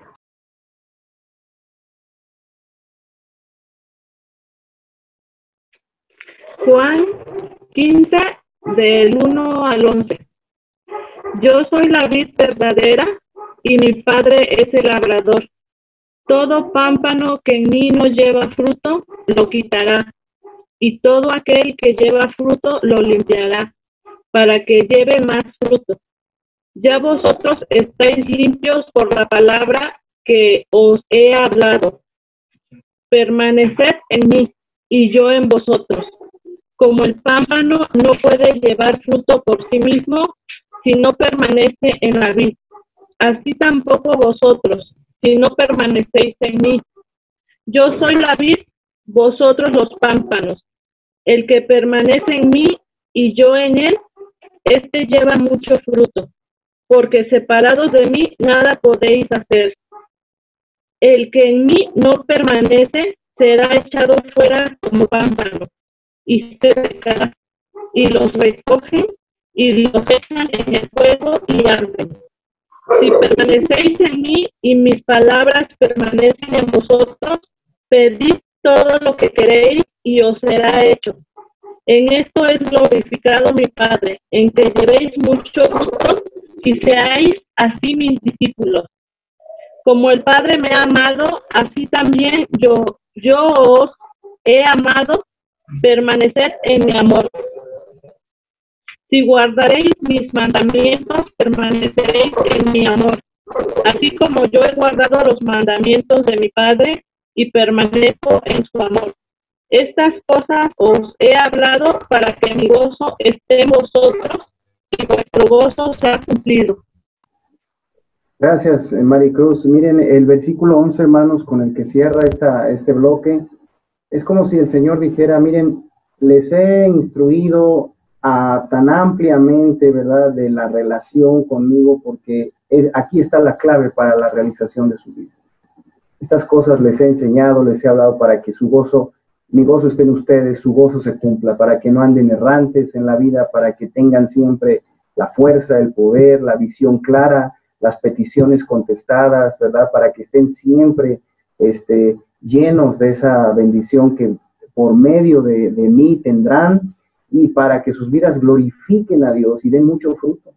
Juan 15, del 1 al 11. Yo soy la vid verdadera y mi Padre es el labrador. Todo pámpano que en mí no lleva fruto, lo quitará, y todo aquel que lleva fruto, lo limpiará, para que lleve más fruto. Ya vosotros estáis limpios por la palabra que os he hablado. Permaneced en mí, y yo en vosotros. Como el pámpano no puede llevar fruto por sí mismo, si no permanece en la vid, así tampoco vosotros, si no permanecéis en mí. Yo soy la vid, vosotros los pámpanos. El que permanece en mí y yo en él, este lleva mucho fruto, porque separados de mí nada podéis hacer. El que en mí no permanece será echado fuera como pámpano, y se secará, y los recogen y los echan en el fuego y arden. Si permanecéis en mí y mis palabras permanecen en vosotros, pedid todo lo que queréis y os será hecho. En esto es glorificado mi Padre, en que llevéis mucho fruto y seáis así mis discípulos. Como el Padre me ha amado, así también yo os he amado, permaneced en mi amor. Si guardaréis mis mandamientos, permaneceréis en mi amor, así como yo he guardado los mandamientos de mi Padre y permanezco en su amor. Estas cosas os he hablado para que mi gozo esté en vosotros y vuestro gozo sea cumplido. Gracias, Maricruz. Miren, el versículo 11, hermanos, con el que cierra este bloque, es como si el Señor dijera, miren, les he instruido tan ampliamente, ¿verdad?, de la relación conmigo, porque aquí está la clave para la realización de su vida. Estas cosas les he enseñado, les he hablado para que mi gozo esté en ustedes, su gozo se cumpla, para que no anden errantes en la vida, para que tengan siempre la fuerza, el poder, la visión clara, las peticiones contestadas, ¿verdad?, para que estén siempre llenos de esa bendición que por medio de mí tendrán, y para que sus vidas glorifiquen a Dios y den mucho fruto.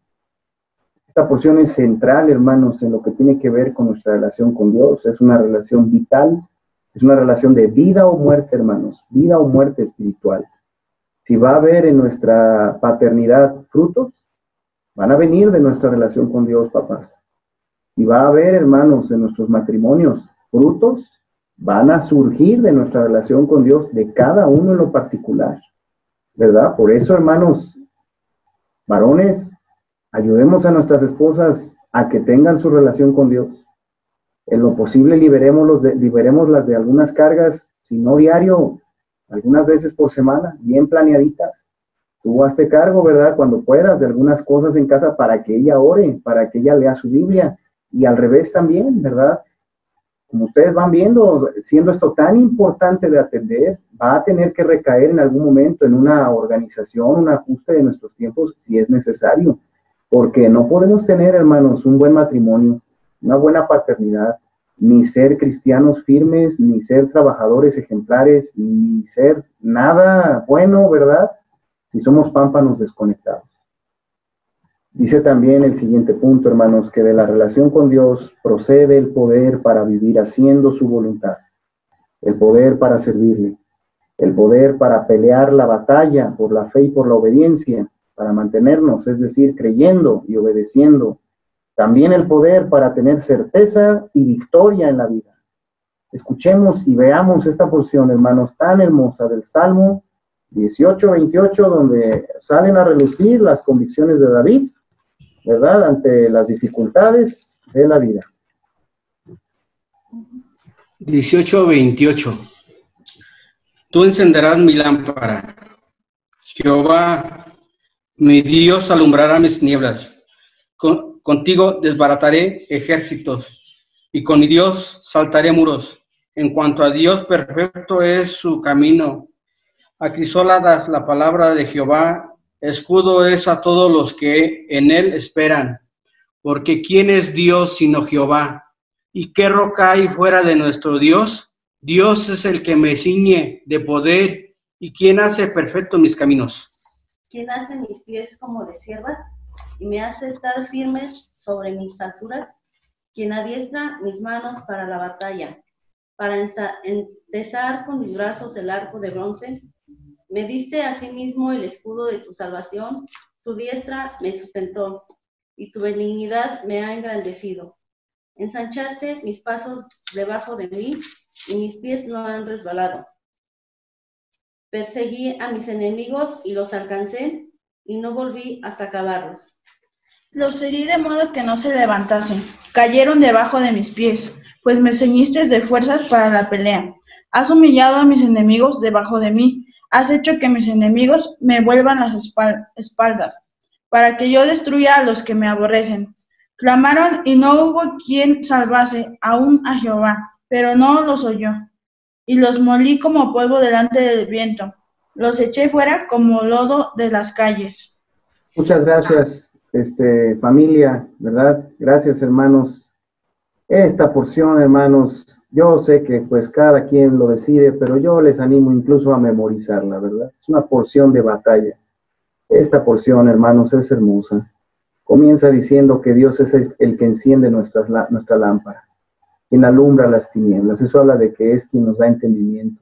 Esta porción es central, hermanos, en lo que tiene que ver con nuestra relación con Dios. Es una relación vital, es una relación de vida o muerte, hermanos, vida o muerte espiritual. Si va a haber en nuestra paternidad frutos, van a venir de nuestra relación con Dios, papás. Si va a haber, hermanos, en nuestros matrimonios frutos, van a surgir de nuestra relación con Dios, de cada uno en lo particular, ¿verdad? Por eso, hermanos, varones, ayudemos a nuestras esposas a que tengan su relación con Dios. En lo posible liberémoslas de algunas cargas, si no diario, algunas veces por semana, bien planeaditas. Tú hazte cargo, ¿verdad? Cuando puedas, de algunas cosas en casa para que ella ore, para que ella lea su Biblia, y al revés también, ¿verdad? Como ustedes van viendo, siendo esto tan importante de atender, va a tener que recaer en algún momento en una organización, un ajuste de nuestros tiempos, si es necesario, porque no podemos tener, hermanos, un buen matrimonio, una buena paternidad, ni ser cristianos firmes, ni ser trabajadores ejemplares, ni ser nada bueno, ¿verdad? Si somos pámpanos desconectados. Dice también el siguiente punto, hermanos, que de la relación con Dios procede el poder para vivir haciendo su voluntad, el poder para servirle, el poder para pelear la batalla por la fe y por la obediencia, para mantenernos, es decir, creyendo y obedeciendo. También el poder para tener certeza y victoria en la vida. Escuchemos y veamos esta porción, hermanos, tan hermosa del Salmo 18-28, donde salen a relucir las convicciones de David, ¿verdad?, ante las dificultades de la vida. 18-28. Tú encenderás mi lámpara. Jehová, mi Dios, alumbrará mis nieblas. Contigo desbarataré ejércitos, y con mi Dios saltaré muros. En cuanto a Dios, perfecto es su camino. Acrisoladas la palabra de Jehová, escudo es a todos los que en él esperan. Porque ¿quién es Dios sino Jehová? ¿Y qué roca hay fuera de nuestro Dios? Dios es el que me ciñe de poder, y quien hace perfectos mis caminos. ¿Quién hace mis pies como de siervas y me hace estar firmes sobre mis alturas? Quien adiestra mis manos para la batalla, para entesar con mis brazos el arco de bronce. Me diste asimismo el escudo de tu salvación, tu diestra me sustentó, y tu benignidad me ha engrandecido. Ensanchaste mis pasos debajo de mí, y mis pies no han resbalado. Perseguí a mis enemigos y los alcancé, y no volví hasta acabarlos. Los herí de modo que no se levantasen, cayeron debajo de mis pies, pues me ceñiste de fuerzas para la pelea. Has humillado a mis enemigos debajo de mí, has hecho que mis enemigos me vuelvan las espaldas, para que yo destruya a los que me aborrecen. Clamaron y no hubo quien salvase, aún a Jehová, pero no los oyó. Y los molí como polvo delante del viento, los eché fuera como lodo de las calles. Muchas gracias, familia, ¿verdad? Gracias, hermanos. Esta porción, hermanos, yo sé que pues cada quien lo decide, pero yo les animo incluso a memorizarla, ¿verdad? Es una porción de batalla. Esta porción, hermanos, es hermosa. Comienza diciendo que Dios es el que enciende nuestra lámpara, quien alumbra las tinieblas. Eso habla de que es quien nos da entendimiento.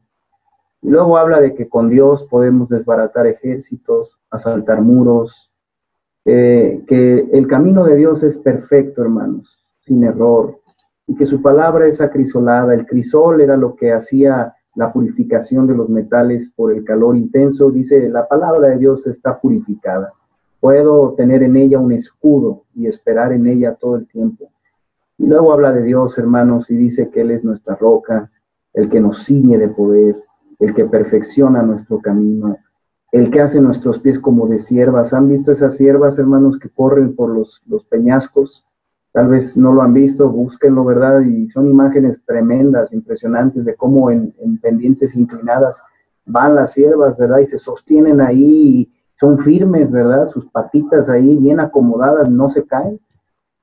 Y luego habla de que con Dios podemos desbaratar ejércitos, asaltar muros, que el camino de Dios es perfecto, hermanos, sin error, y que su palabra es acrisolada. El crisol era lo que hacía la purificación de los metales por el calor intenso. Dice, la palabra de Dios está purificada. Puedo tener en ella un escudo y esperar en ella todo el tiempo. Y luego habla de Dios, hermanos, y dice que Él es nuestra roca, el que nos ciñe de poder, el que perfecciona nuestro camino, el que hace nuestros pies como de ciervas. ¿Han visto esas ciervas, hermanos, que corren por los peñascos? Tal vez no lo han visto, búsquenlo, ¿verdad? Y son imágenes tremendas, impresionantes, de cómo en pendientes inclinadas van las ciervas, ¿verdad? Y se sostienen ahí, y son firmes, ¿verdad? Sus patitas ahí bien acomodadas, no se caen.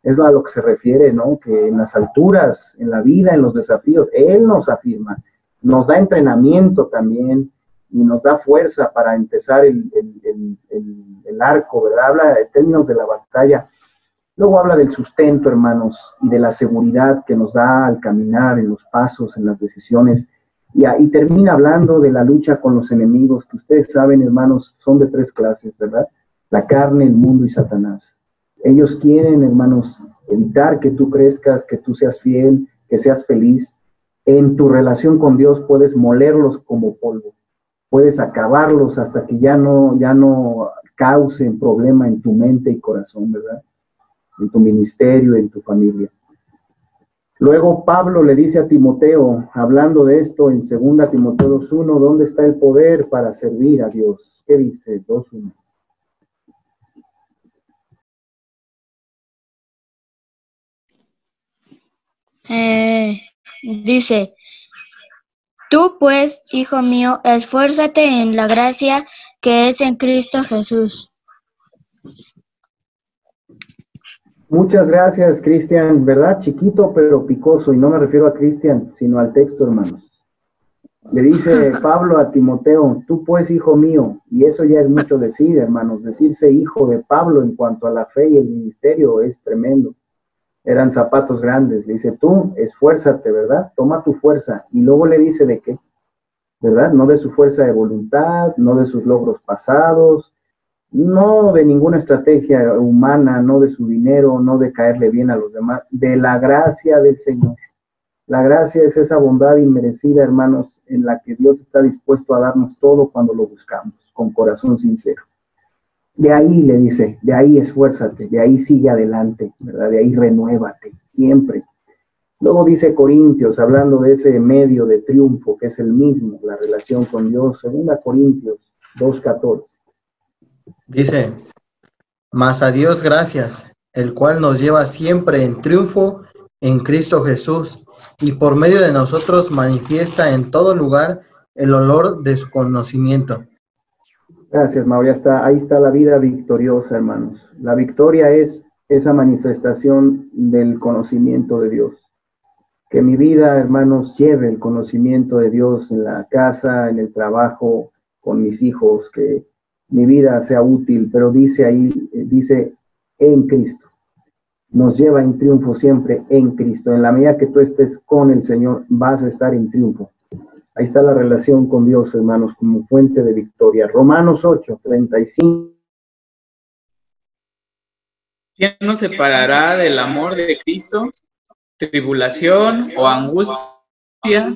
Es a lo que se refiere, ¿no? Que en las alturas, en la vida, en los desafíos, Él nos afirma, nos da entrenamiento también, y nos da fuerza para empezar el arco, ¿verdad? Habla en términos de la batalla. Luego habla del sustento, hermanos, y de la seguridad que nos da al caminar en los pasos, en las decisiones. Y termina hablando de la lucha con los enemigos, que ustedes saben, hermanos, son de 3 clases, ¿verdad? La carne, el mundo y Satanás. Ellos quieren, hermanos, evitar que tú crezcas, que tú seas fiel, que seas feliz. En tu relación con Dios puedes molerlos como polvo. Puedes acabarlos hasta que ya no causen problema en tu mente y corazón, ¿verdad? En tu ministerio, en tu familia. Luego Pablo le dice a Timoteo, hablando de esto en 2 Timoteo 2:1, ¿dónde está el poder para servir a Dios? ¿Qué dice 2:1? Dice, tú pues, hijo mío, esfuérzate en la gracia que es en Cristo Jesús. Muchas gracias, Cristian, ¿verdad? Chiquito pero picoso, y no me refiero a Cristian, sino al texto, hermanos. Le dice Pablo a Timoteo, tú pues, hijo mío, y eso ya es mucho decir, hermanos, decirse hijo de Pablo en cuanto a la fe y el ministerio es tremendo. Eran zapatos grandes. Le dice, tú, esfuérzate, ¿verdad? Toma tu fuerza. Y luego le dice de qué, ¿verdad? No de su fuerza de voluntad, no de sus logros pasados, no de ninguna estrategia humana, no de su dinero, no de caerle bien a los demás, de la gracia del Señor. La gracia es esa bondad inmerecida, hermanos, en la que Dios está dispuesto a darnos todo cuando lo buscamos, con corazón sincero. De ahí le dice, de ahí esfuérzate, de ahí sigue adelante, ¿verdad? De ahí renuévate, siempre. Luego dice Corintios, hablando de ese medio de triunfo, que es el mismo, la relación con Dios, 2 Corintios 2:14. Dice, mas a Dios gracias, el cual nos lleva siempre en triunfo en Cristo Jesús, y por medio de nosotros manifiesta en todo lugar el olor de su conocimiento. Gracias, Mauro. Ahí está la vida victoriosa, hermanos. La victoria es esa manifestación del conocimiento de Dios. Que mi vida, hermanos, lleve el conocimiento de Dios en la casa, en el trabajo, con mis hijos, que mi vida sea útil, pero dice ahí, dice en Cristo. Nos lleva en triunfo siempre en Cristo. En la medida que tú estés con el Señor, vas a estar en triunfo. Ahí está la relación con Dios, hermanos, como fuente de victoria. Romanos 8:35. ¿Quién nos separará del amor de Cristo? ¿Tribulación o angustia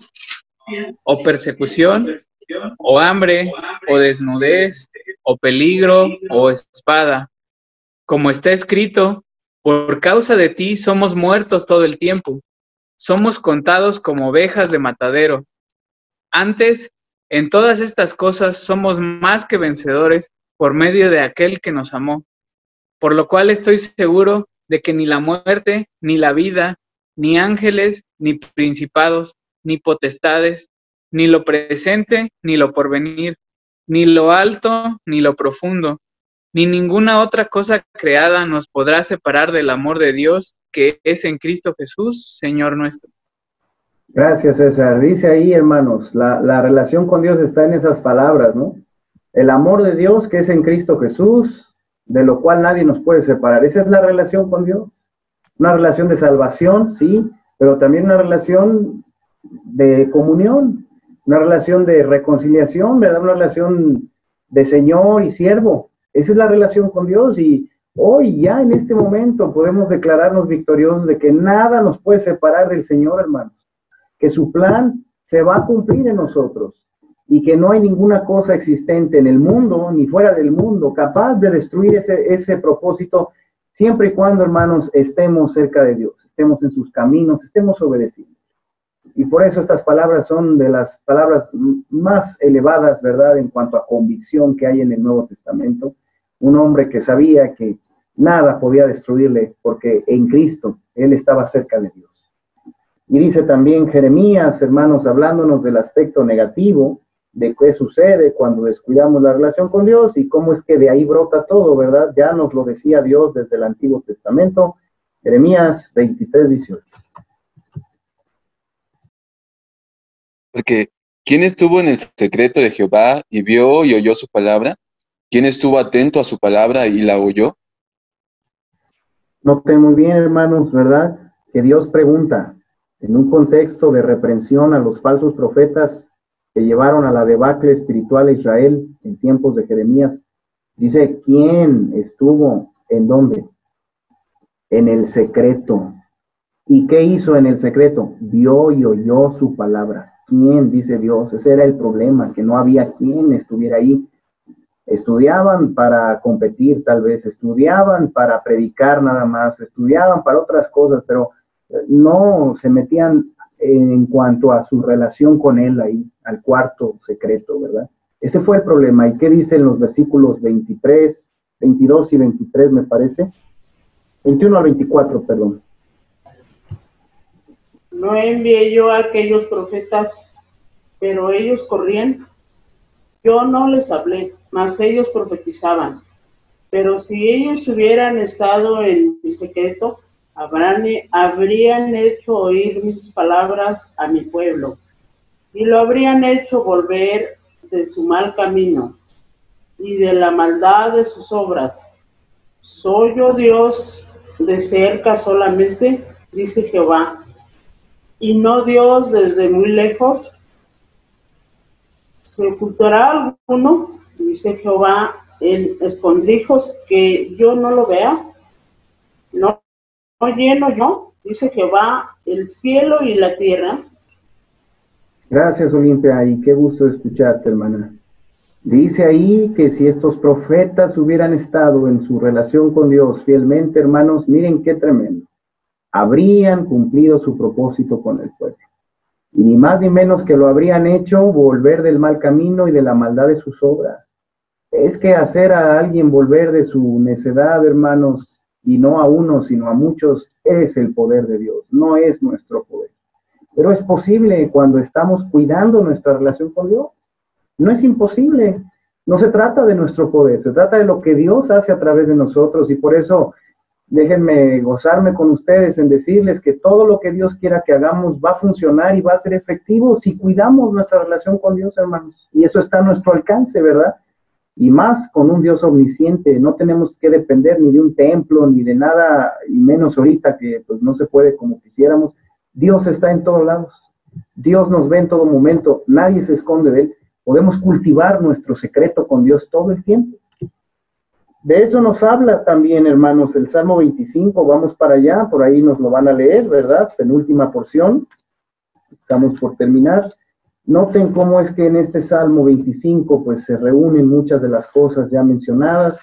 o persecución o hambre o desnudez o peligro o espada? Como está escrito, por causa de ti somos muertos todo el tiempo. Somos contados como ovejas de matadero. Antes, en todas estas cosas somos más que vencedores por medio de aquel que nos amó. Por lo cual estoy seguro de que ni la muerte, ni la vida, ni ángeles, ni principados, ni potestades, ni lo presente, ni lo porvenir, ni lo alto, ni lo profundo, ni ninguna otra cosa creada nos podrá separar del amor de Dios que es en Cristo Jesús, Señor nuestro. Gracias, César. Dice ahí, hermanos, la relación con Dios está en esas palabras, ¿no? El amor de Dios que es en Cristo Jesús, de lo cual nadie nos puede separar. Esa es la relación con Dios. Una relación de salvación, sí, pero también una relación de comunión, una relación de reconciliación, ¿verdad? Una relación de Señor y siervo. Esa es la relación con Dios, y hoy ya en este momento podemos declararnos victoriosos de que nada nos puede separar del Señor, hermanos. Que su plan se va a cumplir en nosotros y que no hay ninguna cosa existente en el mundo ni fuera del mundo capaz de destruir ese propósito, siempre y cuando, hermanos, estemos cerca de Dios, estemos en sus caminos, estemos obedeciendo. Y por eso estas palabras son de las palabras más elevadas, ¿verdad?, en cuanto a convicción que hay en el Nuevo Testamento. Un hombre que sabía que nada podía destruirle porque en Cristo él estaba cerca de Dios. Y dice también Jeremías, hermanos, hablándonos del aspecto negativo, de qué sucede cuando descuidamos la relación con Dios y cómo es que de ahí brota todo, ¿verdad? Ya nos lo decía Dios desde el Antiguo Testamento, Jeremías 23:18. Porque, ¿quién estuvo en el secreto de Jehová y vio y oyó su palabra? ¿Quién estuvo atento a su palabra y la oyó? Noten muy bien, hermanos, ¿verdad? Que Dios pregunta, en un contexto de reprensión a los falsos profetas que llevaron a la debacle espiritual a Israel en tiempos de Jeremías, dice, ¿quién estuvo en dónde? En el secreto. ¿Y qué hizo en el secreto? Vio y oyó su palabra. ¿Quién? Dice Dios. Ese era el problema, que no había quien estuviera ahí. Estudiaban para competir, tal vez, estudiaban para predicar nada más, estudiaban para otras cosas, pero no se metían en cuanto a su relación con él ahí, al cuarto secreto, ¿verdad? Ese fue el problema. ¿Y qué dicen los versículos 23, 22 y 23, me parece? 21 al 24, perdón. No envié yo a aquellos profetas, pero ellos corrían. Yo no les hablé, mas ellos profetizaban. Pero si ellos hubieran estado en mi secreto, habrían hecho oír mis palabras a mi pueblo, y lo habrían hecho volver de su mal camino y de la maldad de sus obras. ¿Soy yo Dios de cerca solamente? Dice Jehová, y no Dios desde muy lejos. ¿Se ocultará alguno? Dice Jehová, en escondrijos que yo no lo vea. ¿No lleno yo? Dice Jehová, el cielo y la tierra. Gracias, Olimpia, y qué gusto escucharte, hermana. Dice ahí que si estos profetas hubieran estado en su relación con Dios fielmente, hermanos, miren qué tremendo. Habrían cumplido su propósito con el pueblo. Y ni más ni menos que lo habrían hecho volver del mal camino y de la maldad de sus obras. Es que hacer a alguien volver de su necedad, hermanos, y no a uno, sino a muchos, es el poder de Dios, no es nuestro poder. Pero es posible cuando estamos cuidando nuestra relación con Dios. No es imposible. No se trata de nuestro poder, se trata de lo que Dios hace a través de nosotros. Y por eso, déjenme gozarme con ustedes en decirles que todo lo que Dios quiera que hagamos va a funcionar y va a ser efectivo si cuidamos nuestra relación con Dios, hermanos. Y eso está a nuestro alcance, ¿verdad? Y más con un Dios omnisciente. No tenemos que depender ni de un templo, ni de nada, y menos ahorita que pues no se puede como quisiéramos. Dios está en todos lados. Dios nos ve en todo momento. Nadie se esconde de Él. Podemos cultivar nuestro secreto con Dios todo el tiempo. De eso nos habla también, hermanos, el Salmo 25. Vamos para allá, por ahí nos lo van a leer, ¿verdad? Penúltima porción. Estamos por terminar. Noten cómo es que en este Salmo 25 pues se reúnen muchas de las cosas ya mencionadas.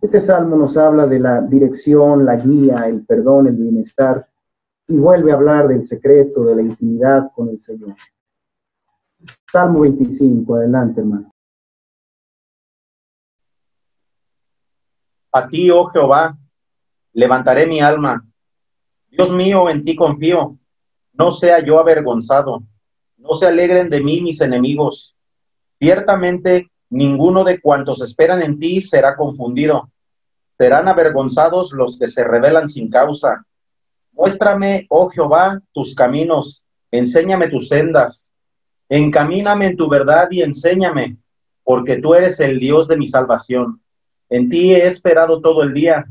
Este Salmo nos habla de la dirección, la guía, el perdón, el bienestar, y vuelve a hablar del secreto, de la intimidad con el Señor. Salmo 25, adelante, hermano. A ti, oh Jehová, levantaré mi alma. Dios mío, en ti confío. No sea yo avergonzado. No se alegren de mí mis enemigos. Ciertamente, ninguno de cuantos esperan en ti será confundido. Serán avergonzados los que se rebelan sin causa. Muéstrame, oh Jehová, tus caminos. Enséñame tus sendas. Encamíname en tu verdad y enséñame, porque tú eres el Dios de mi salvación. En ti he esperado todo el día.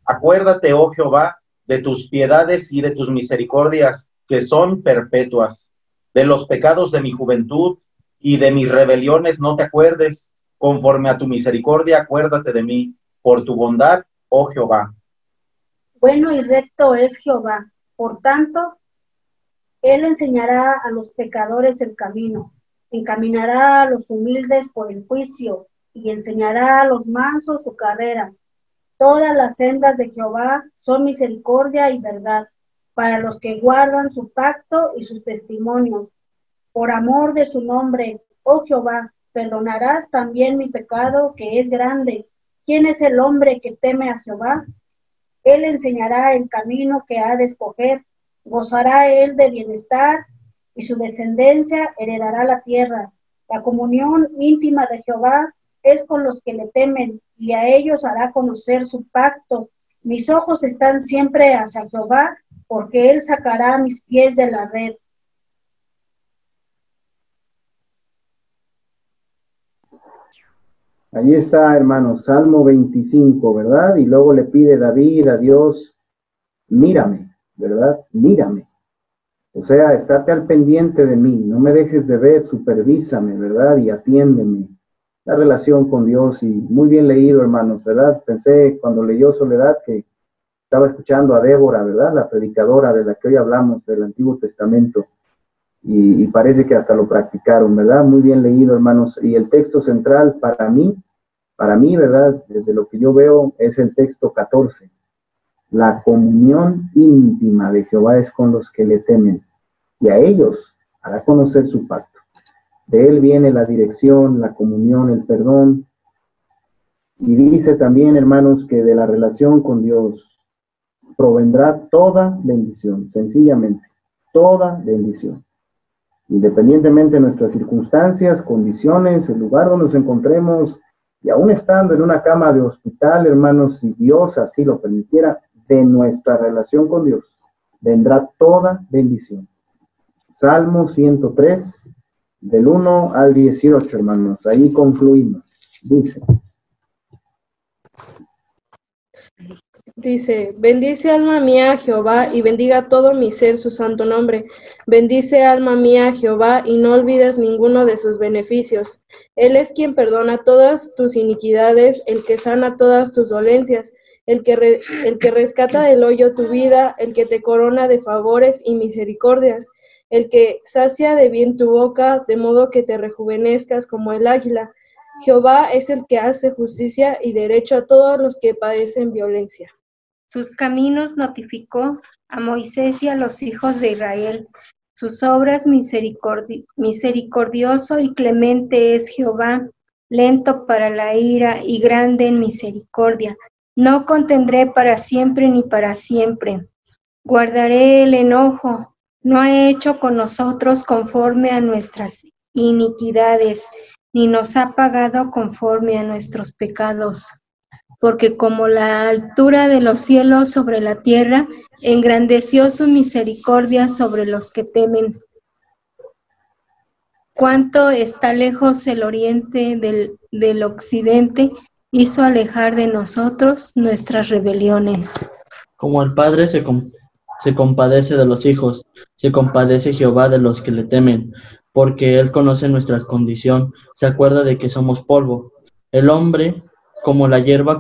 Acuérdate, oh Jehová, de tus piedades y de tus misericordias, que son perpetuas. De los pecados de mi juventud y de mis rebeliones no te acuerdes. Conforme a tu misericordia, acuérdate de mí, por tu bondad, oh Jehová. Bueno y recto es Jehová, por tanto, Él enseñará a los pecadores el camino, encaminará a los humildes por el juicio, y enseñará a los mansos su carrera. Todas las sendas de Jehová son misericordia y verdad, para los que guardan su pacto y sus testimonios. Por amor de su nombre, oh Jehová, perdonarás también mi pecado, que es grande. ¿Quién es el hombre que teme a Jehová? Él enseñará el camino que ha de escoger, gozará él de bienestar, y su descendencia heredará la tierra. La comunión íntima de Jehová es con los que le temen, y a ellos hará conocer su pacto. Mis ojos están siempre hacia Jehová, porque él sacará mis pies de la red. Ahí está, hermanos, Salmo 25, ¿verdad? Y luego le pide David a Dios, mírame, ¿verdad? Mírame. O sea, estate al pendiente de mí, no me dejes de ver, supervísame, ¿verdad? Y atiéndeme. La relación con Dios, y muy bien leído, hermanos, ¿verdad? Pensé cuando leyó Soledad que estaba escuchando a Débora, ¿verdad? La predicadora de la que hoy hablamos, del Antiguo Testamento. Y parece que hasta lo practicaron, ¿verdad? Muy bien leído, hermanos. Y el texto central para mí, ¿verdad? Desde lo que yo veo, es el texto 14. La comunión íntima de Jehová es con los que le temen, y a ellos hará conocer su pacto. De él viene la dirección, la comunión, el perdón. Y dice también, hermanos, que de la relación con Dios provendrá toda bendición, sencillamente, toda bendición. Independientemente de nuestras circunstancias, condiciones, el lugar donde nos encontremos, y aún estando en una cama de hospital, hermanos, si Dios así lo permitiera, de nuestra relación con Dios vendrá toda bendición. Salmo 103, del 1 al 18, hermanos. Ahí concluimos. Dice, bendice alma mía a Jehová y bendiga todo mi ser su santo nombre. Bendice alma mía a Jehová y no olvides ninguno de sus beneficios. Él es quien perdona todas tus iniquidades, el que sana todas tus dolencias, el que rescata del hoyo tu vida, el que te corona de favores y misericordias, el que sacia de bien tu boca, de modo que te rejuvenezcas como el águila. Jehová es el que hace justicia y derecho a todos los que padecen violencia. Sus caminos notificó a Moisés y a los hijos de Israel. Sus obras misericordioso y clemente es Jehová, lento para la ira y grande en misericordia. No contendré para siempre ni para siempre. Guardaré el enojo. No ha hecho con nosotros conforme a nuestras iniquidades, ni nos ha pagado conforme a nuestros pecados. Porque como la altura de los cielos sobre la tierra, engrandeció su misericordia sobre los que temen. Cuánto está lejos el oriente del occidente, hizo alejar de nosotros nuestras rebeliones. Como el Padre se compadece de los hijos, se compadece Jehová de los que le temen, porque Él conoce nuestra condición, se acuerda de que somos polvo. El hombre como la hierba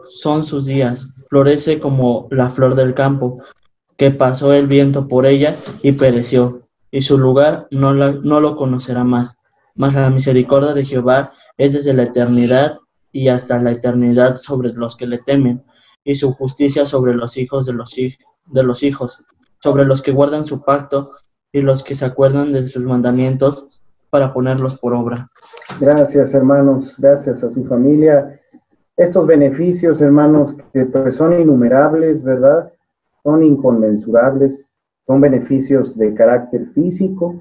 son sus días, florece como la flor del campo, que pasó el viento por ella y pereció, y su lugar no lo conocerá más. Mas la misericordia de Jehová es desde la eternidad y hasta la eternidad sobre los que le temen, y su justicia sobre los hijos de los hijos, sobre los que guardan su pacto y los que se acuerdan de sus mandamientos para ponerlos por obra. Gracias, hermanos, gracias a su familia. Estos beneficios, hermanos, que pues son innumerables, ¿verdad? Son inconmensurables, son beneficios de carácter físico,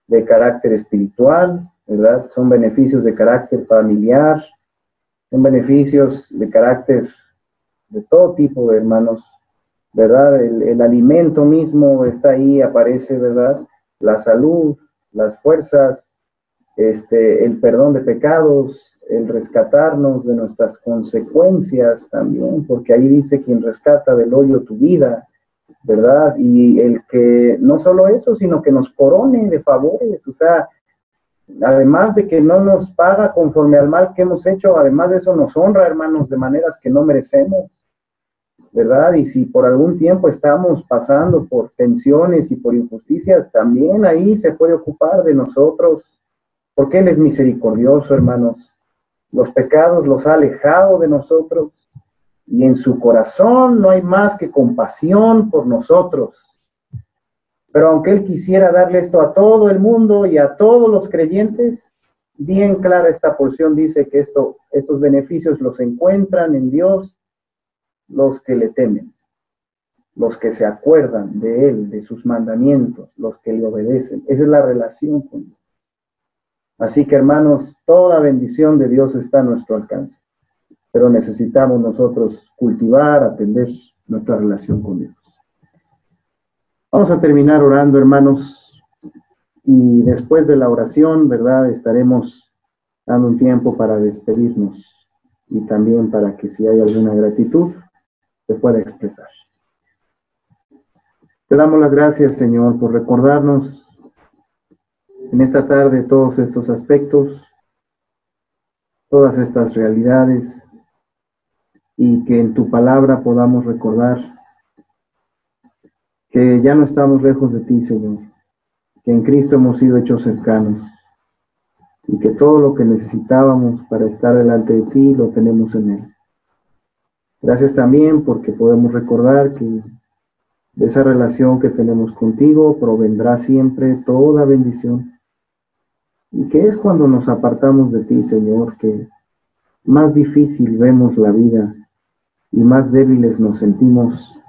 de carácter espiritual, ¿verdad? Son beneficios de carácter familiar, son beneficios de carácter de todo tipo, hermanos, ¿verdad? El alimento mismo está ahí, aparece, ¿verdad? La salud, las fuerzas, el perdón de pecados, el rescatarnos de nuestras consecuencias también, porque ahí dice quien rescata del hoyo tu vida, ¿verdad? Y el que no solo eso, sino que nos corone de favores, o sea, además de que no nos paga conforme al mal que hemos hecho, además de eso nos honra, hermanos, de maneras que no merecemos, ¿verdad? Y si por algún tiempo estamos pasando por tensiones y por injusticias, también ahí se puede ocupar de nosotros, porque Él es misericordioso, hermanos. Los pecados los ha alejado de nosotros, y en su corazón no hay más que compasión por nosotros. Pero aunque Él quisiera darle esto a todo el mundo y a todos los creyentes, bien clara esta porción dice que estos beneficios los encuentran en Dios los que le temen, los que se acuerdan de Él, de sus mandamientos, los que le obedecen. Esa es la relación con Dios. Así que, hermanos, toda bendición de Dios está a nuestro alcance, pero necesitamos nosotros cultivar, atender nuestra relación con Dios. Vamos a terminar orando, hermanos, y después de la oración, ¿verdad?, estaremos dando un tiempo para despedirnos y también para que si hay alguna gratitud, se pueda expresar. Te damos las gracias, Señor, por recordarnos en esta tarde todos estos aspectos, todas estas realidades, y que en tu palabra podamos recordar que ya no estamos lejos de ti, Señor, que en Cristo hemos sido hechos cercanos, y que todo lo que necesitábamos para estar delante de ti lo tenemos en Él. Gracias también porque podemos recordar que de esa relación que tenemos contigo provendrá siempre toda bendición. Y que es cuando nos apartamos de ti, Señor, que más difícil vemos la vida y más débiles nos sentimos.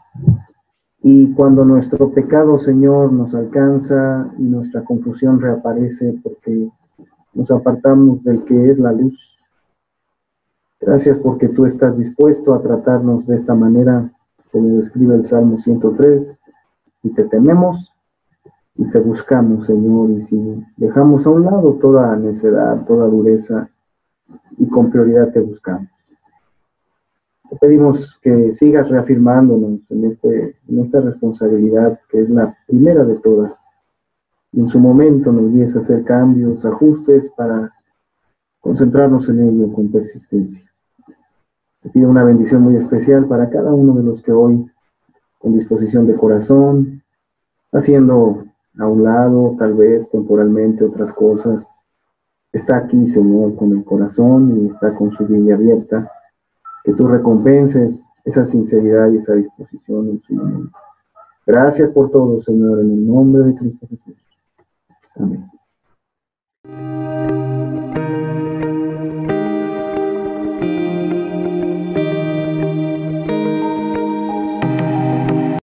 Y cuando nuestro pecado, Señor, nos alcanza y nuestra confusión reaparece porque nos apartamos del que es la luz. Gracias porque tú estás dispuesto a tratarnos de esta manera, como describe el Salmo 103, y te tememos y te buscamos, Señor, y si dejamos a un lado toda necedad, toda dureza, y con prioridad te buscamos. Te pedimos que sigas reafirmándonos en esta responsabilidad que es la primera de todas, y en su momento nos guíes a hacer cambios, ajustes para concentrarnos en ello con persistencia. Te pido una bendición muy especial para cada uno de los que hoy, con disposición de corazón, haciendo a un lado, tal vez temporalmente, otras cosas, está aquí, Señor, con el corazón y está con su Biblia abierta, que tú recompenses esa sinceridad y esa disposición en su momento. Gracias por todo, Señor, en el nombre de Cristo Jesús. Amén.